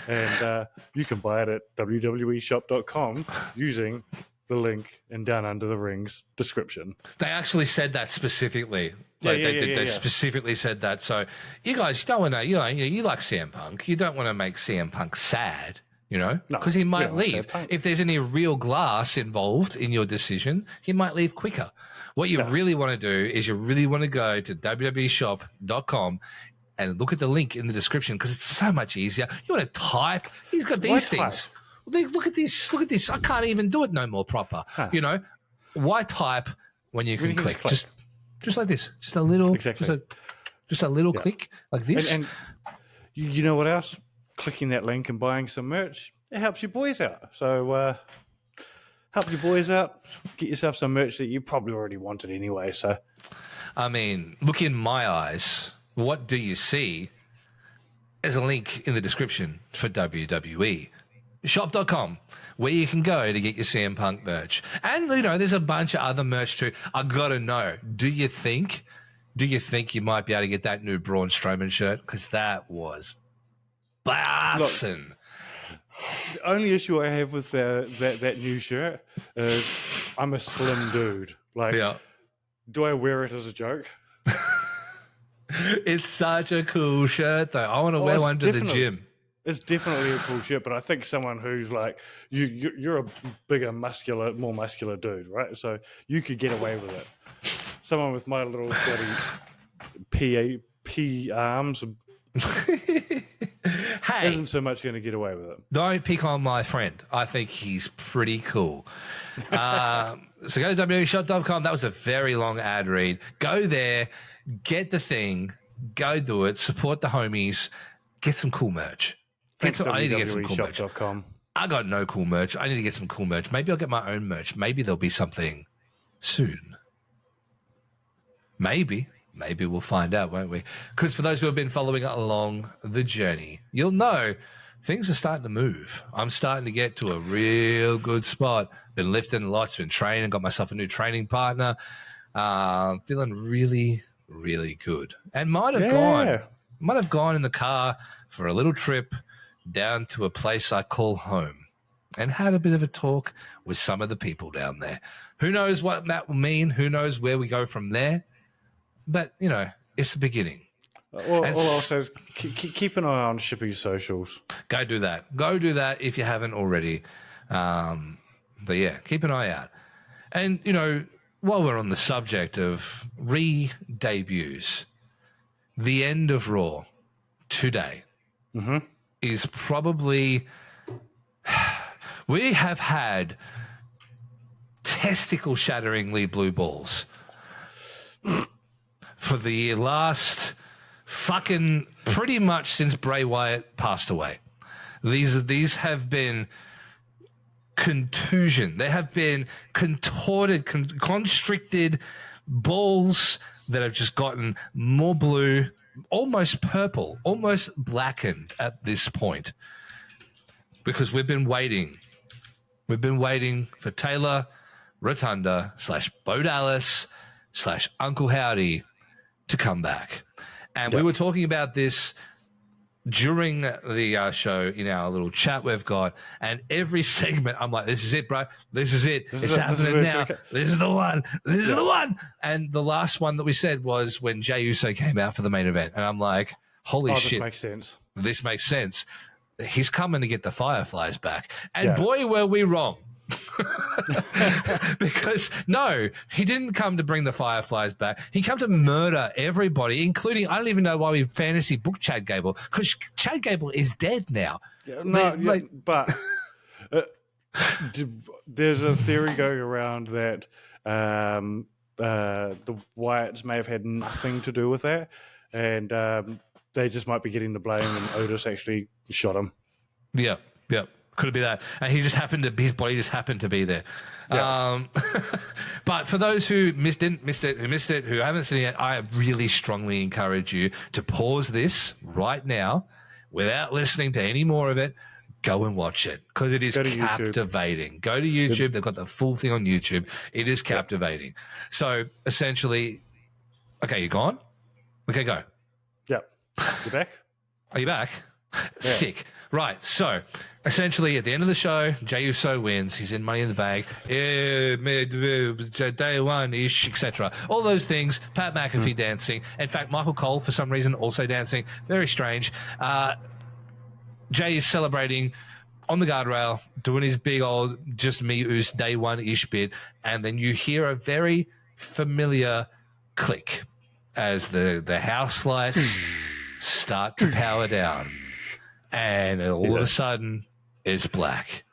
[SPEAKER 2] And you can buy it at www.shop.com using the link in Downunder The Ring's description.
[SPEAKER 1] They actually said that specifically. They specifically said that. So you guys don't want to, you like CM Punk. You don't want to make CM Punk sad, because he might leave. If there's any real glass involved in your decision, he might leave quicker. What you really want to do is you really want to go to www.shop.com and look at the link in the description because it's so much easier. You want to type. He's got these things. Look at this. Look at this. I can't even do it no more proper. Huh. Why type when you can click? Just like this. Just a little. Exactly. Just a little click like this.
[SPEAKER 2] And you know what else? Clicking that link and buying some merch, it helps your boys out. So help your boys out. Get yourself some merch that you probably already wanted anyway. So,
[SPEAKER 1] I mean, look in my eyes. What do you see? There's a link in the description for WWE. Shop.com, where you can go to get your CM Punk merch. And, there's a bunch of other merch too. I got to know, do you think you might be able to get that new Braun Strowman shirt? Because that was bassin'.
[SPEAKER 2] The only issue I have with that new shirt is I'm a slim dude. Do I wear it as a joke?
[SPEAKER 1] It's such a cool shirt, though. I want to wear one to the gym.
[SPEAKER 2] It's definitely a cool shirt, but I think someone who's like you're a bigger, more muscular dude, right? So you could get away with it. Someone with my little bloody P arms
[SPEAKER 1] Hey,
[SPEAKER 2] isn't so much going to get away with it.
[SPEAKER 1] don't pick on my friend. I think he's pretty cool. So go to www.shop.com. That was a very long ad read. Go there, get the thing, go do it, support the homies, get some cool merch. I need to get some cool merch. I got no cool merch. I need to get some cool merch. Maybe I'll get my own merch. Maybe there'll be something soon. Maybe we'll find out, won't we? Because for those who have been following along the journey, you'll know things are starting to move. I'm starting to get to a real good spot. Been lifting lots, been training, got myself a new training partner. Feeling really, really good. And might have gone in the car for a little trip down to a place I call home and had a bit of a talk with some of the people down there. Who knows what that will mean? Who knows where we go from there? But, it's the beginning.
[SPEAKER 2] All I'll say is keep an eye on Shippy's socials.
[SPEAKER 1] Go do that. Go do that if you haven't already. But, yeah, keep an eye out. And, while we're on the subject of re-debuts, the end of Raw today is probably... We have had testicle-shatteringly blue balls for the last fucking pretty much since Bray Wyatt passed away. These have been contusion. They have been contorted, constricted balls that have just gotten more blue, almost purple, almost blackened at this point. Because we've been waiting. We've been waiting for Taylor Rotunda / Bo Dallas / Uncle Howdy to come back. And we were talking about this during the show in our little chat we've got. And every segment, I'm like, this is it, bro. This is it. It's happening now. This is the one. This is the one. And the last one that we said was when Jey Uso came out for the main event. And I'm like, holy shit.
[SPEAKER 2] This makes sense.
[SPEAKER 1] This makes sense. He's coming to get the Fireflies back. And boy, were we wrong. Because no, he didn't come to bring the Fireflies back. He came to murder everybody, including, I don't even know why we fantasy booked Chad Gable, because Chad Gable is dead now.
[SPEAKER 2] But there's a theory going around that the Wyatts may have had nothing to do with that, and they just might be getting the blame, and Otis actually shot him. Yeah. Could it be that? And he just happened to, his body just happened to be there. Yeah. But for those who missed it, who haven't seen it, I really strongly encourage you to pause this right now without listening to any more of it. Go and watch it because it is captivating. Go to YouTube. They've got the full thing on YouTube. It is captivating. So essentially, okay, you gone? Okay, go. Yep. You back? Are you back? Yeah. Sick. Right. So essentially, at the end of the show, Jey Uso wins. He's in Money in the Bank. Day one-ish, etc. All those things. Pat McAfee dancing. In fact, Michael Cole, for some reason, also dancing. Very strange. Jey is celebrating on the guardrail, doing his big old just me Us day one-ish bit, and then you hear a very familiar click as the house lights start to power down. And all of a sudden, it's black.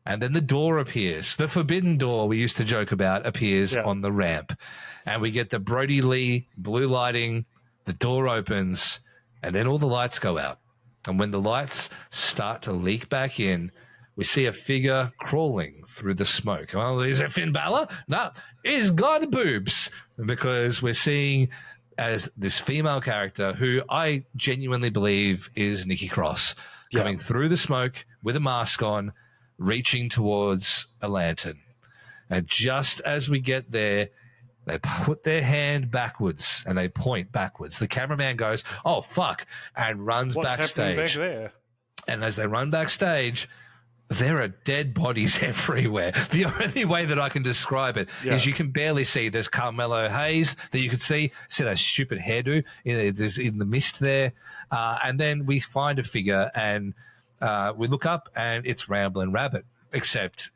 [SPEAKER 2] And then the door appears. The forbidden door we used to joke about appears on the ramp. And we get the Brody Lee blue lighting. The door opens. And then all the lights go out. And when the lights start to leak back in, we see a figure crawling through the smoke. Well, is it Finn Balor? No, he's got boobs. Because we're seeing as this female character who I genuinely believe is Nikki Cross coming through the smoke with a mask on, reaching towards a lantern. And just as we get there, they put their hand backwards and they point backwards. The cameraman goes, oh, fuck, and runs backstage. Back there? And as they run backstage,
[SPEAKER 1] there are dead bodies everywhere. The only way that I can describe it is you can barely see. There's Carmelo Hayes that you can see that stupid hairdo in the mist there. And then we find a figure and we look up and it's Ramblin' Rabbit, except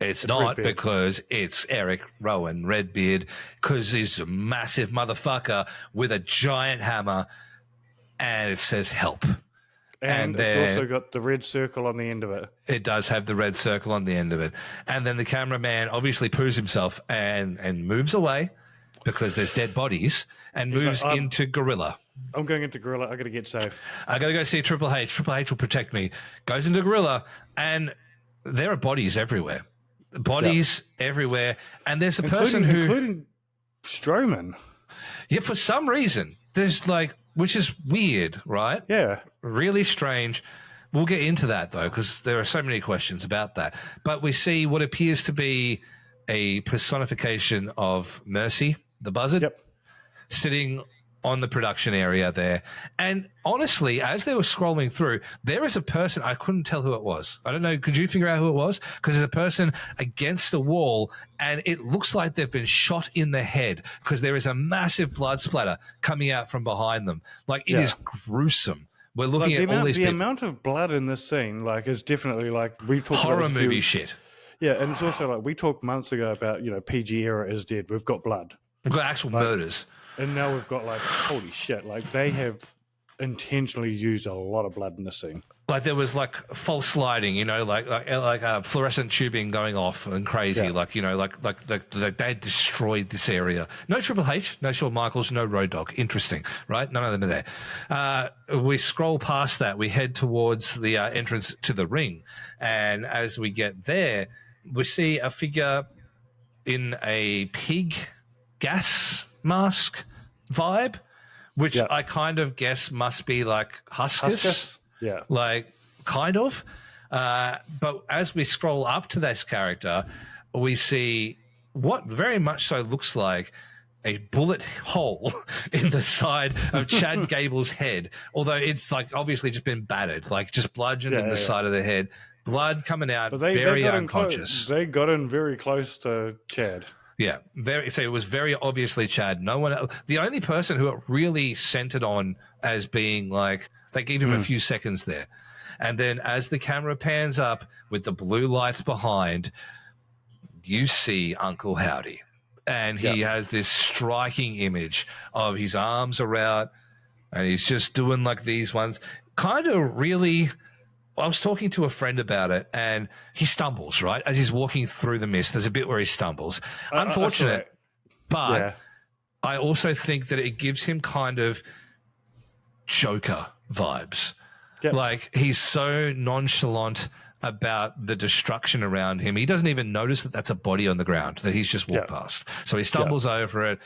[SPEAKER 1] it's not Redbeard. Because it's Eric Rowan Redbeard, because he's a massive motherfucker with a giant hammer and it says help.
[SPEAKER 2] And it's also got the red circle on the end of it.
[SPEAKER 1] It does have the red circle on the end of it. And then the cameraman obviously poos himself and moves away because there's dead bodies and moves into Gorilla.
[SPEAKER 2] I'm going into Gorilla. I got to get safe.
[SPEAKER 1] I got to go see Triple H. Triple H will protect me. Goes into Gorilla and there are bodies everywhere. Bodies everywhere. And there's including
[SPEAKER 2] Strowman.
[SPEAKER 1] Yeah, for some reason. There's which is weird, right?
[SPEAKER 2] Yeah.
[SPEAKER 1] Really strange. We'll get into that, though, because there are so many questions about that. But we see what appears to be a personification of Mercy, the buzzard, sitting on the production area there. And honestly, as they were scrolling through, there is a person, I couldn't tell who it was. I don't know, could you figure out who it was? Because there's a person against a wall, and it looks like they've been shot in the head because there is a massive blood splatter coming out from behind them. It is gruesome. We're looking at all these people.
[SPEAKER 2] The amount of blood in this scene, is definitely we talk
[SPEAKER 1] horror
[SPEAKER 2] about
[SPEAKER 1] movie shit.
[SPEAKER 2] Yeah, and it's also we talked months ago about, PG era is dead. We've got blood.
[SPEAKER 1] We've got actual murders.
[SPEAKER 2] And now we've got holy shit, they have intentionally used a lot of blood in this scene.
[SPEAKER 1] There was false lighting, fluorescent tubing going off and crazy, they destroyed this area. No Triple H, no Shawn Michaels, no Road Dogg. Interesting, right? None of them are there. We scroll past that. We head towards the entrance to the ring, and as we get there, we see a figure in a pig gas mask vibe, which I kind of guess must be Huskus.
[SPEAKER 2] Yeah.
[SPEAKER 1] Kind of. But as we scroll up to this character, we see what very much so looks like a bullet hole in the side of Chad Gable's head, although it's obviously just been battered, just bludgeoned in the side of the head, blood coming out, but very unconscious.
[SPEAKER 2] They got in very close to Chad.
[SPEAKER 1] Yeah, so it was very obviously Chad. No one else. The only person who it really centered on as being they gave him a few seconds there. And then as the camera pans up with the blue lights behind, you see Uncle Howdy. And he has this striking image of his arms are out and he's just doing these ones. Kind of really... I was talking to a friend about it, and he stumbles, right? As he's walking through the mist, there's a bit where he stumbles. Unfortunate, but I also think that it gives him kind of Joker vibes. Yep. He's so nonchalant about the destruction around him. He doesn't even notice that that's a body on the ground that he's just walked past. So he stumbles over it.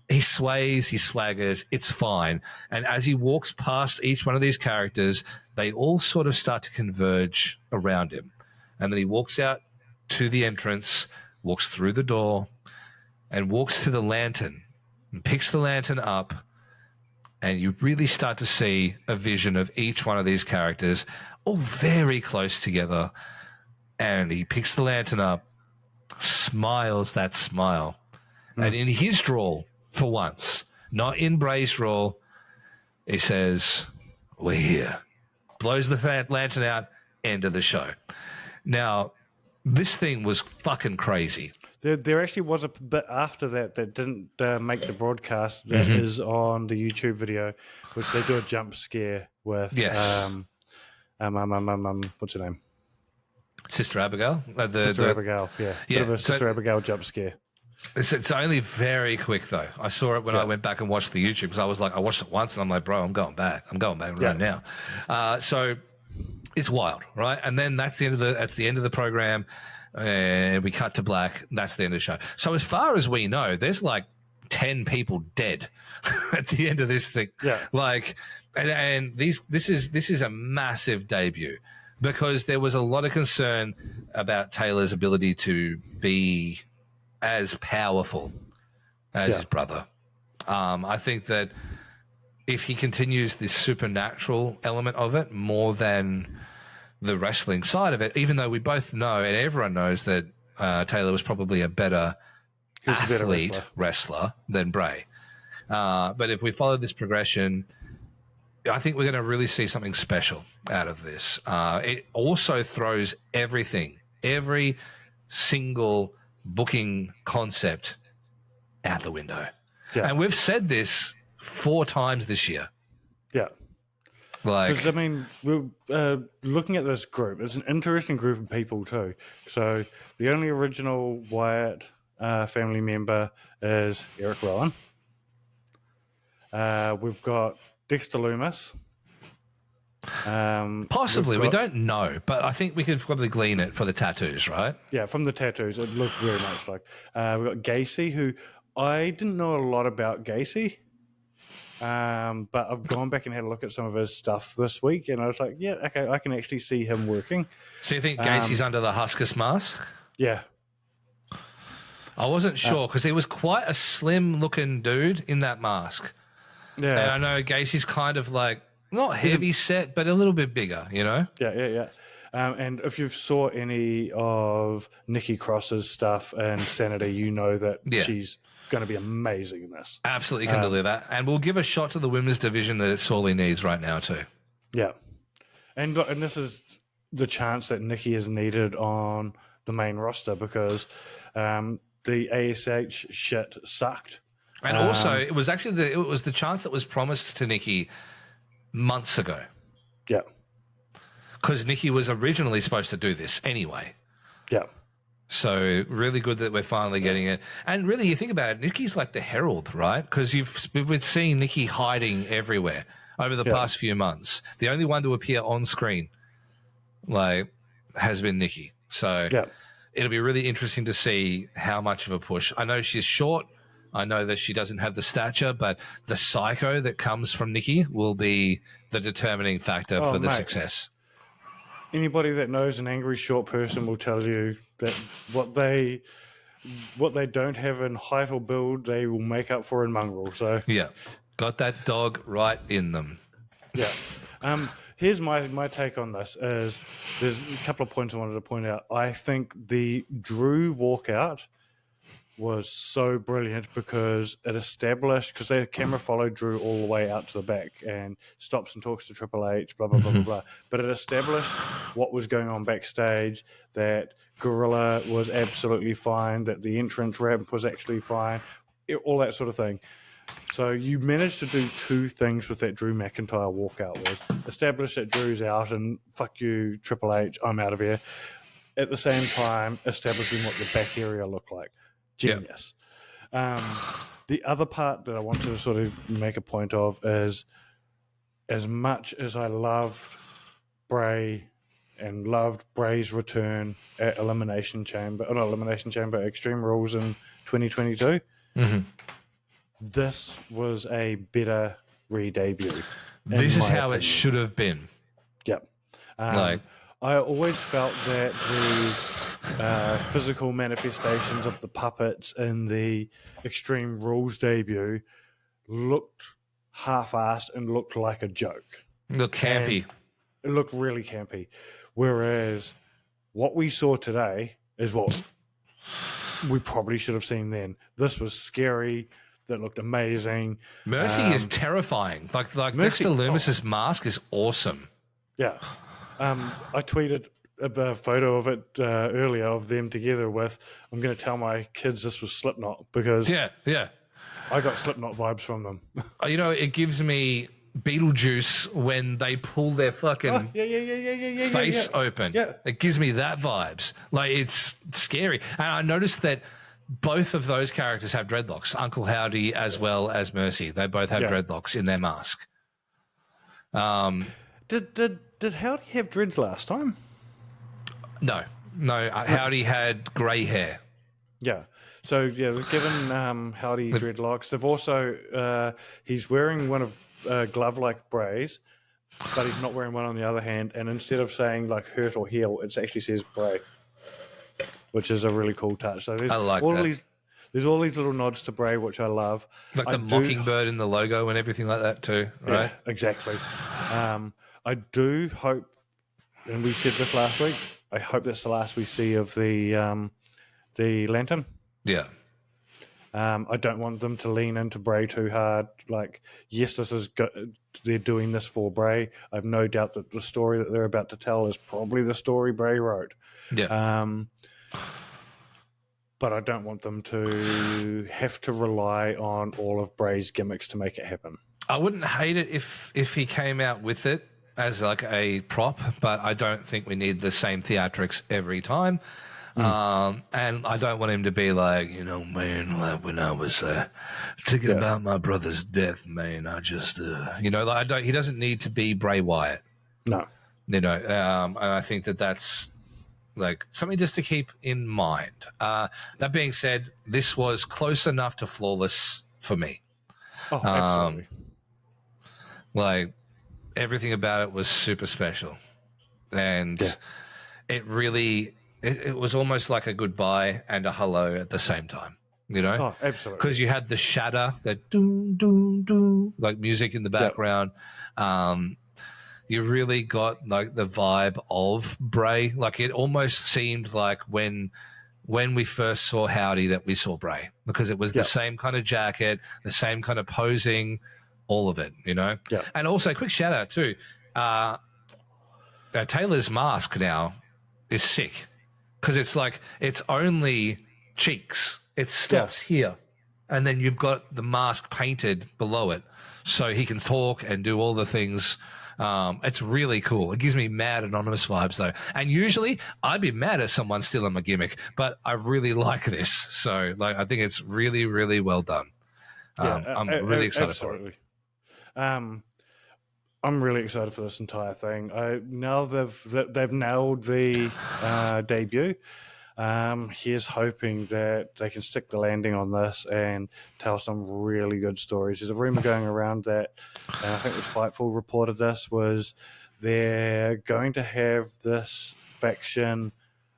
[SPEAKER 1] He sways, he swaggers, it's fine. And as he walks past each one of these characters, they all sort of start to converge around him. And then he walks out to the entrance, walks through the door, and walks to the lantern, and picks the lantern up, and you really start to see a vision of each one of these characters, all very close together. And he picks the lantern up, smiles that smile, and in his drawl, for once, not in Bray's drawl, he says, "We're here." Blows the lantern out, end of the show. Now, this thing was fucking crazy.
[SPEAKER 2] There actually was a bit after that didn't make the broadcast. That is on the YouTube video, which they do a jump scare with.
[SPEAKER 1] Yes.
[SPEAKER 2] What's her name?
[SPEAKER 1] Sister Abigail.
[SPEAKER 2] Sister Abigail. Yeah. Bit of a Sister Abigail jump scare.
[SPEAKER 1] It's only very quick, though. I saw it when I went back and watched the YouTube because I was I watched it once and I'm like, bro, I'm going back right now. So it's wild, right? And then that's the end of the program. And we cut to black. That's the end of the show. So as far as we know, there's 10 people dead at the end of this thing.
[SPEAKER 2] Yeah.
[SPEAKER 1] And this is a massive debut because there was a lot of concern about Taylor's ability to be as powerful as his brother. I think that if he continues this supernatural element of it more than the wrestling side of it, even though we both know and everyone knows that Taylor was probably a better athlete wrestler than Bray. But if we follow this progression, I think we're going to really see something special out of this. It also throws everything, every single booking concept out the window. Yeah. And we've said this 4 times this year.
[SPEAKER 2] Yeah.
[SPEAKER 1] Like,
[SPEAKER 2] I mean, we're looking at this group. It's an interesting group of people too. So the only original Wyatt family member is Eric Rowan. We've got Dexter Loomis.
[SPEAKER 1] Possibly, we don't know, but I think we could probably glean it for the tattoos, right?
[SPEAKER 2] Yeah, from the tattoos, it looked very much like. We've got Gacy, who I didn't know a lot about Gacy. But I've gone back and had a look at some of his stuff this week, and I was like, yeah, okay, I can actually see him working.
[SPEAKER 1] So you think Gacy's under the Huskus mask?
[SPEAKER 2] Yeah.
[SPEAKER 1] I wasn't sure because he was quite a slim-looking dude in that mask.
[SPEAKER 2] Yeah.
[SPEAKER 1] And I know Gacy's kind of like, not heavy set, but a little bit bigger, you know?
[SPEAKER 2] Yeah. And if you saw any of Nikki Cross's stuff and Sanity, you know that she's going to be amazing in this.
[SPEAKER 1] Absolutely can deliver. And we'll give a shot to the women's division that it sorely needs right now too.
[SPEAKER 2] Yeah. And this is the chance that Nikki is needed on the main roster because the ASH shit sucked.
[SPEAKER 1] And also, it was actually the chance that was promised to Nikki months ago.
[SPEAKER 2] Yeah.
[SPEAKER 1] Because Nikki was originally supposed to do this anyway.
[SPEAKER 2] Yeah.
[SPEAKER 1] So really good that we're finally getting it. And really, you think about it, Nikki's like the herald, right? Because we've seen Nikki hiding everywhere over the past few months. The only one to appear on screen, has been Nikki. So it'll be really interesting to see how much of a push. I know she's short. I know that she doesn't have the stature, but the psycho that comes from Nikki will be the determining factor for the success.
[SPEAKER 2] Anybody that knows an angry short person will tell you that what they don't have in height or build, they will make up for in mongrel. So
[SPEAKER 1] yeah, got that dog right in them.
[SPEAKER 2] Yeah. Here's my take on this is there's a couple of points I wanted to point out. I think the Drew walkout was so brilliant because it established, because the camera followed Drew all the way out to the back and stops and talks to Triple H, blah, blah, blah, blah, blah. But it established what was going on backstage, that Gorilla was absolutely fine, that the entrance ramp was actually fine, all that sort of thing. So you managed to do 2 things with that Drew McIntyre walkout, was establish that Drew's out and fuck you, Triple H, I'm out of here. At the same time, establishing what the back area looked like. Genius. Yep. The other part that I wanted to sort of make a point of is, as much as I loved Bray and loved Bray's return at Extreme Rules in 2022, this was a better re-debut.
[SPEAKER 1] This is how it should have been.
[SPEAKER 2] Yep. I always felt that the physical manifestations of the puppets in the Extreme Rules debut looked half-assed and looked like a joke.
[SPEAKER 1] Look campy.
[SPEAKER 2] It looked really campy. Whereas what we saw today is what we probably should have seen then. This was scary. That looked amazing.
[SPEAKER 1] Mercy is terrifying. Like Dexter Loomis's mask is awesome.
[SPEAKER 2] Yeah. I tweeted a photo of it earlier of them together with, I'm going to tell my kids this was Slipknot because I got Slipknot vibes from them.
[SPEAKER 1] It gives me Beetlejuice when they pull their fucking face open. Yeah. It gives me that vibes. Like, it's scary. And I noticed that both of those characters have dreadlocks, Uncle Howdy as well as Mercy. They both have dreadlocks in their mask.
[SPEAKER 2] Did Howdy have dreads last time?
[SPEAKER 1] No. Howdy had grey hair.
[SPEAKER 2] Yeah. So, they've given Howdy dreadlocks. They've also, he's wearing one of glove-like Brays, but he's not wearing one on the other hand. And instead of saying, like, hurt or heal, it actually says Bray, which is a really cool touch. So there's there's all these little nods to Bray, which I love.
[SPEAKER 1] Like the mockingbird in the logo and everything like that too, right?
[SPEAKER 2] Yeah, exactly. I do hope and we said this last week, I hope that's the last we see of the Lantern.
[SPEAKER 1] Yeah.
[SPEAKER 2] I don't want them to lean into Bray too hard. Like, yes, they're doing this for Bray. I have no doubt that the story that they're about to tell is probably the story Bray wrote.
[SPEAKER 1] Yeah.
[SPEAKER 2] But I don't want them to have to rely on all of Bray's gimmicks to make it happen.
[SPEAKER 1] I wouldn't hate it if he came out with it as like a prop, but I don't think we need the same theatrics every time. And I don't want him to be like, man, like when I was thinking about my brother's death, man, I just, he doesn't need to be Bray Wyatt.
[SPEAKER 2] No.
[SPEAKER 1] And I think that's like something just to keep in mind. That being said, this was close enough to flawless for me.
[SPEAKER 2] Oh, absolutely.
[SPEAKER 1] Like everything about it was super special. And it really... It was almost like a goodbye and a hello at the same time,
[SPEAKER 2] Oh, absolutely.
[SPEAKER 1] Because you had the shatter, that doom, doom, doom, like music in the background. You really got like the vibe of Bray. Like it almost seemed like when we first saw Howdy that we saw Bray, because it was the same kind of jacket, the same kind of posing, all of it, Yeah. And also, quick shout out too, Taylor's mask now is sick. Because it's like, it's only cheeks. It stops here. And then you've got the mask painted below it. So he can talk and do all the things. It's really cool. It gives me mad Anonymous vibes, though. And usually I'd be mad at someone stealing my gimmick. But I really like this. So I think it's really, really well done. I'm really excited for it.
[SPEAKER 2] I'm really excited for this entire thing. Now they've nailed the debut. Here's hoping that they can stick the landing on this and tell some really good stories. There's a rumor going around that, and I think it was Fightful reported this, was they're going to have this faction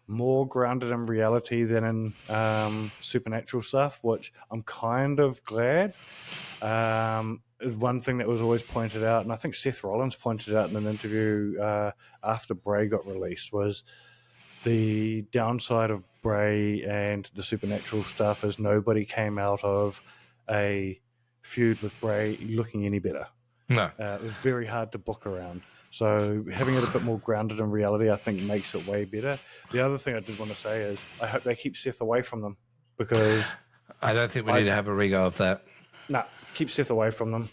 [SPEAKER 2] more grounded in reality than in supernatural stuff, which I'm kind of glad. One thing that was always pointed out, and I think Seth Rollins pointed out in an interview after Bray got released, was the downside of Bray and the supernatural stuff is nobody came out of a feud with Bray looking any better.
[SPEAKER 1] No.
[SPEAKER 2] It was very hard to book around. So having it a bit more grounded in reality, I think, makes it way better. The other thing I did want to say is I hope they keep Seth away from them, because
[SPEAKER 1] I don't think we need to have a rego of that.
[SPEAKER 2] No, keep Seth away from them.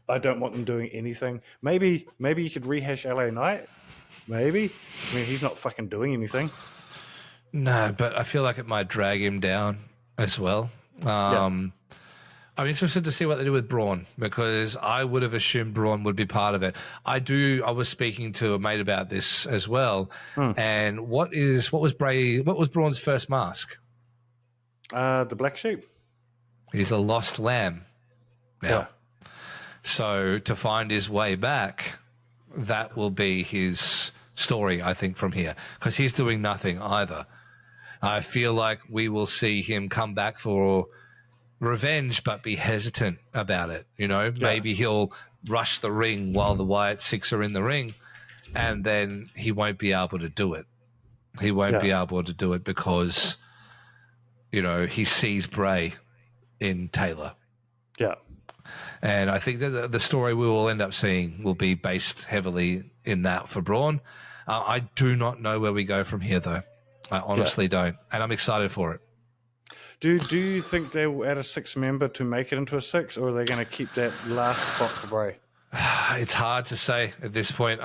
[SPEAKER 2] I don't want them doing anything. Maybe you could rehash LA Knight. Maybe. I mean, he's not fucking doing anything.
[SPEAKER 1] No, but I feel like it might drag him down as well. I'm interested to see what they do with Braun, because I would have assumed Braun would be part of it. I was speaking to a mate about this as well. And what was Braun's first mask?
[SPEAKER 2] The Black Sheep.
[SPEAKER 1] He's a lost lamb now. Yeah. So to find his way back, that will be his story, I think, from here, because he's doing nothing either. I feel like we will see him come back for revenge, but be hesitant about it. Maybe he'll rush the ring while the Wyatt Six are in the ring, and then he won't be able to do it. He won't be able to do it because, he sees Bray in Taylor.
[SPEAKER 2] Yeah.
[SPEAKER 1] And I think that the story we will end up seeing will be based heavily in that for Braun. I do not know where we go from here, though. I honestly don't. And I'm excited for it.
[SPEAKER 2] Do you think they will add a sixth member to make it into a six, or are they going to keep that last spot for Bray?
[SPEAKER 1] It's hard to say at this point.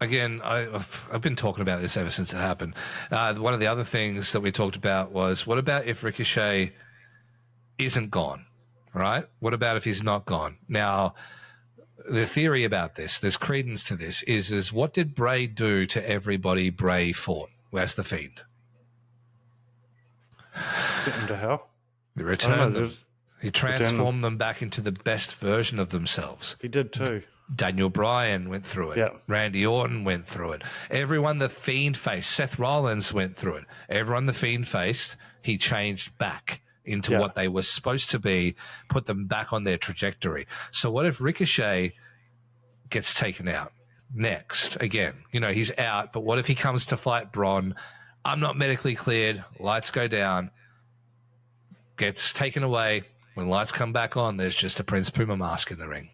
[SPEAKER 1] Again, I've been talking about this ever since it happened. One of the other things that we talked about was, what about if Ricochet isn't gone, right? What about if he's not gone? Now, the theory about this, there's credence to this, is what did Bray do to everybody Bray fought? Where's the Fiend?
[SPEAKER 2] Sent them to hell.
[SPEAKER 1] He returned them. He transformed them back into the best version of themselves.
[SPEAKER 2] He did too.
[SPEAKER 1] Daniel Bryan went through it.
[SPEAKER 2] Yeah.
[SPEAKER 1] Randy Orton went through it. Everyone the Fiend faced, Seth Rollins went through it. Everyone the Fiend faced, he changed back into what they were supposed to be, put them back on their trajectory. So what if Ricochet gets taken out? next again? You know, he's out, but what if he comes to fight Bron? I'm not medically cleared. Lights go down. Gets taken away. When lights come back on, there's just a Prince Puma mask in the ring.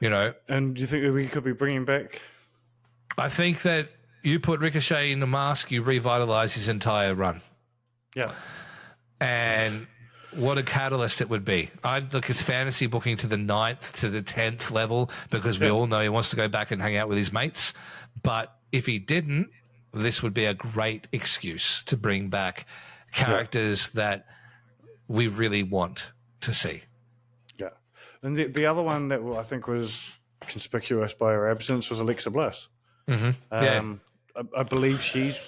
[SPEAKER 1] You know.
[SPEAKER 2] And do you think that we could be bringing back?
[SPEAKER 1] I think that you put Ricochet in the mask, you revitalize his entire run.
[SPEAKER 2] Yeah.
[SPEAKER 1] And what a catalyst it would be. I'd look his fantasy booking to the 9th to the 10th level because we all know he wants to go back and hang out with his mates. But if he didn't, this would be a great excuse to bring back characters that we really want to see.
[SPEAKER 2] Yeah. And the other one that I think was conspicuous by her absence was Alexa Bliss.
[SPEAKER 1] Mm-hmm.
[SPEAKER 2] I believe she's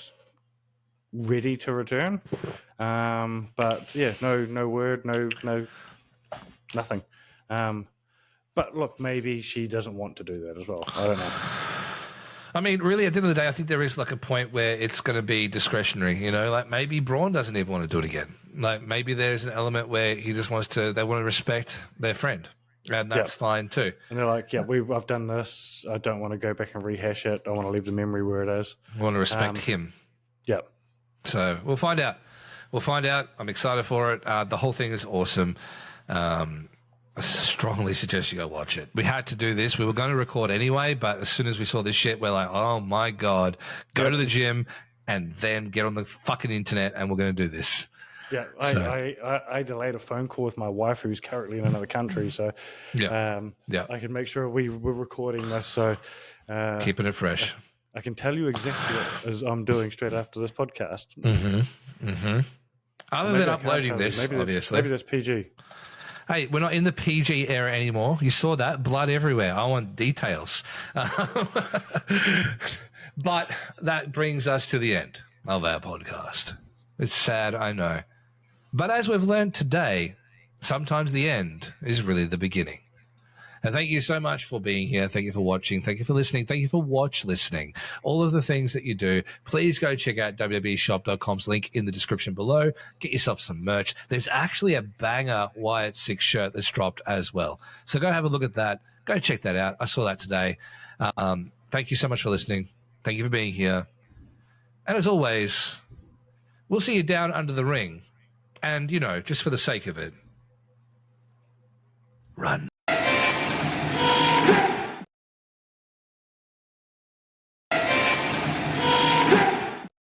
[SPEAKER 2] ready to return. But yeah, no word, no nothing. But look, maybe she doesn't want to do that as well. I don't know.
[SPEAKER 1] I mean, really, at the end of the day, I think there is like a point where it's going to be discretionary, you know, like maybe Braun doesn't even want to do it again. Like maybe there's an element where he just wants to, they want to respect their friend, and that's fine too. And
[SPEAKER 2] they're like, I've done this. I don't want to go back and rehash it. I want to leave the memory where it is.
[SPEAKER 1] I want to respect him.
[SPEAKER 2] Yeah.
[SPEAKER 1] So we'll find out. I'm excited for it. The whole thing is awesome. I strongly suggest you go watch it. We had to do this. We were going to record anyway, but as soon as we saw this shit, we're like, oh my God, go to the gym and then get on the fucking internet and we're going to do this.
[SPEAKER 2] Yeah, I delayed a phone call with my wife who's currently in another country, so I can make sure we're recording this. So
[SPEAKER 1] keeping it fresh.
[SPEAKER 2] I can tell you exactly what as I'm doing straight after this podcast.
[SPEAKER 1] Other than uploading this, obviously.
[SPEAKER 2] Maybe that's PG.
[SPEAKER 1] Hey, we're not in the PG era anymore. You saw that? Blood everywhere. I want details. But that brings us to the end of our podcast. It's sad, I know. But as we've learned today, sometimes the end is really the beginning. And thank you so much for being here. Thank you for watching. Thank you for listening. Thank you for listening. All of the things that you do, please go check out www.shop.com's link in the description below. Get yourself some merch. There's actually a banger Wyatt SICK6 shirt that's dropped as well. So go have a look at that. Go check that out. I saw that today. Thank you so much for listening. Thank you for being here. And as always, we'll see you down under the ring. And, you know, just for the sake of it, run.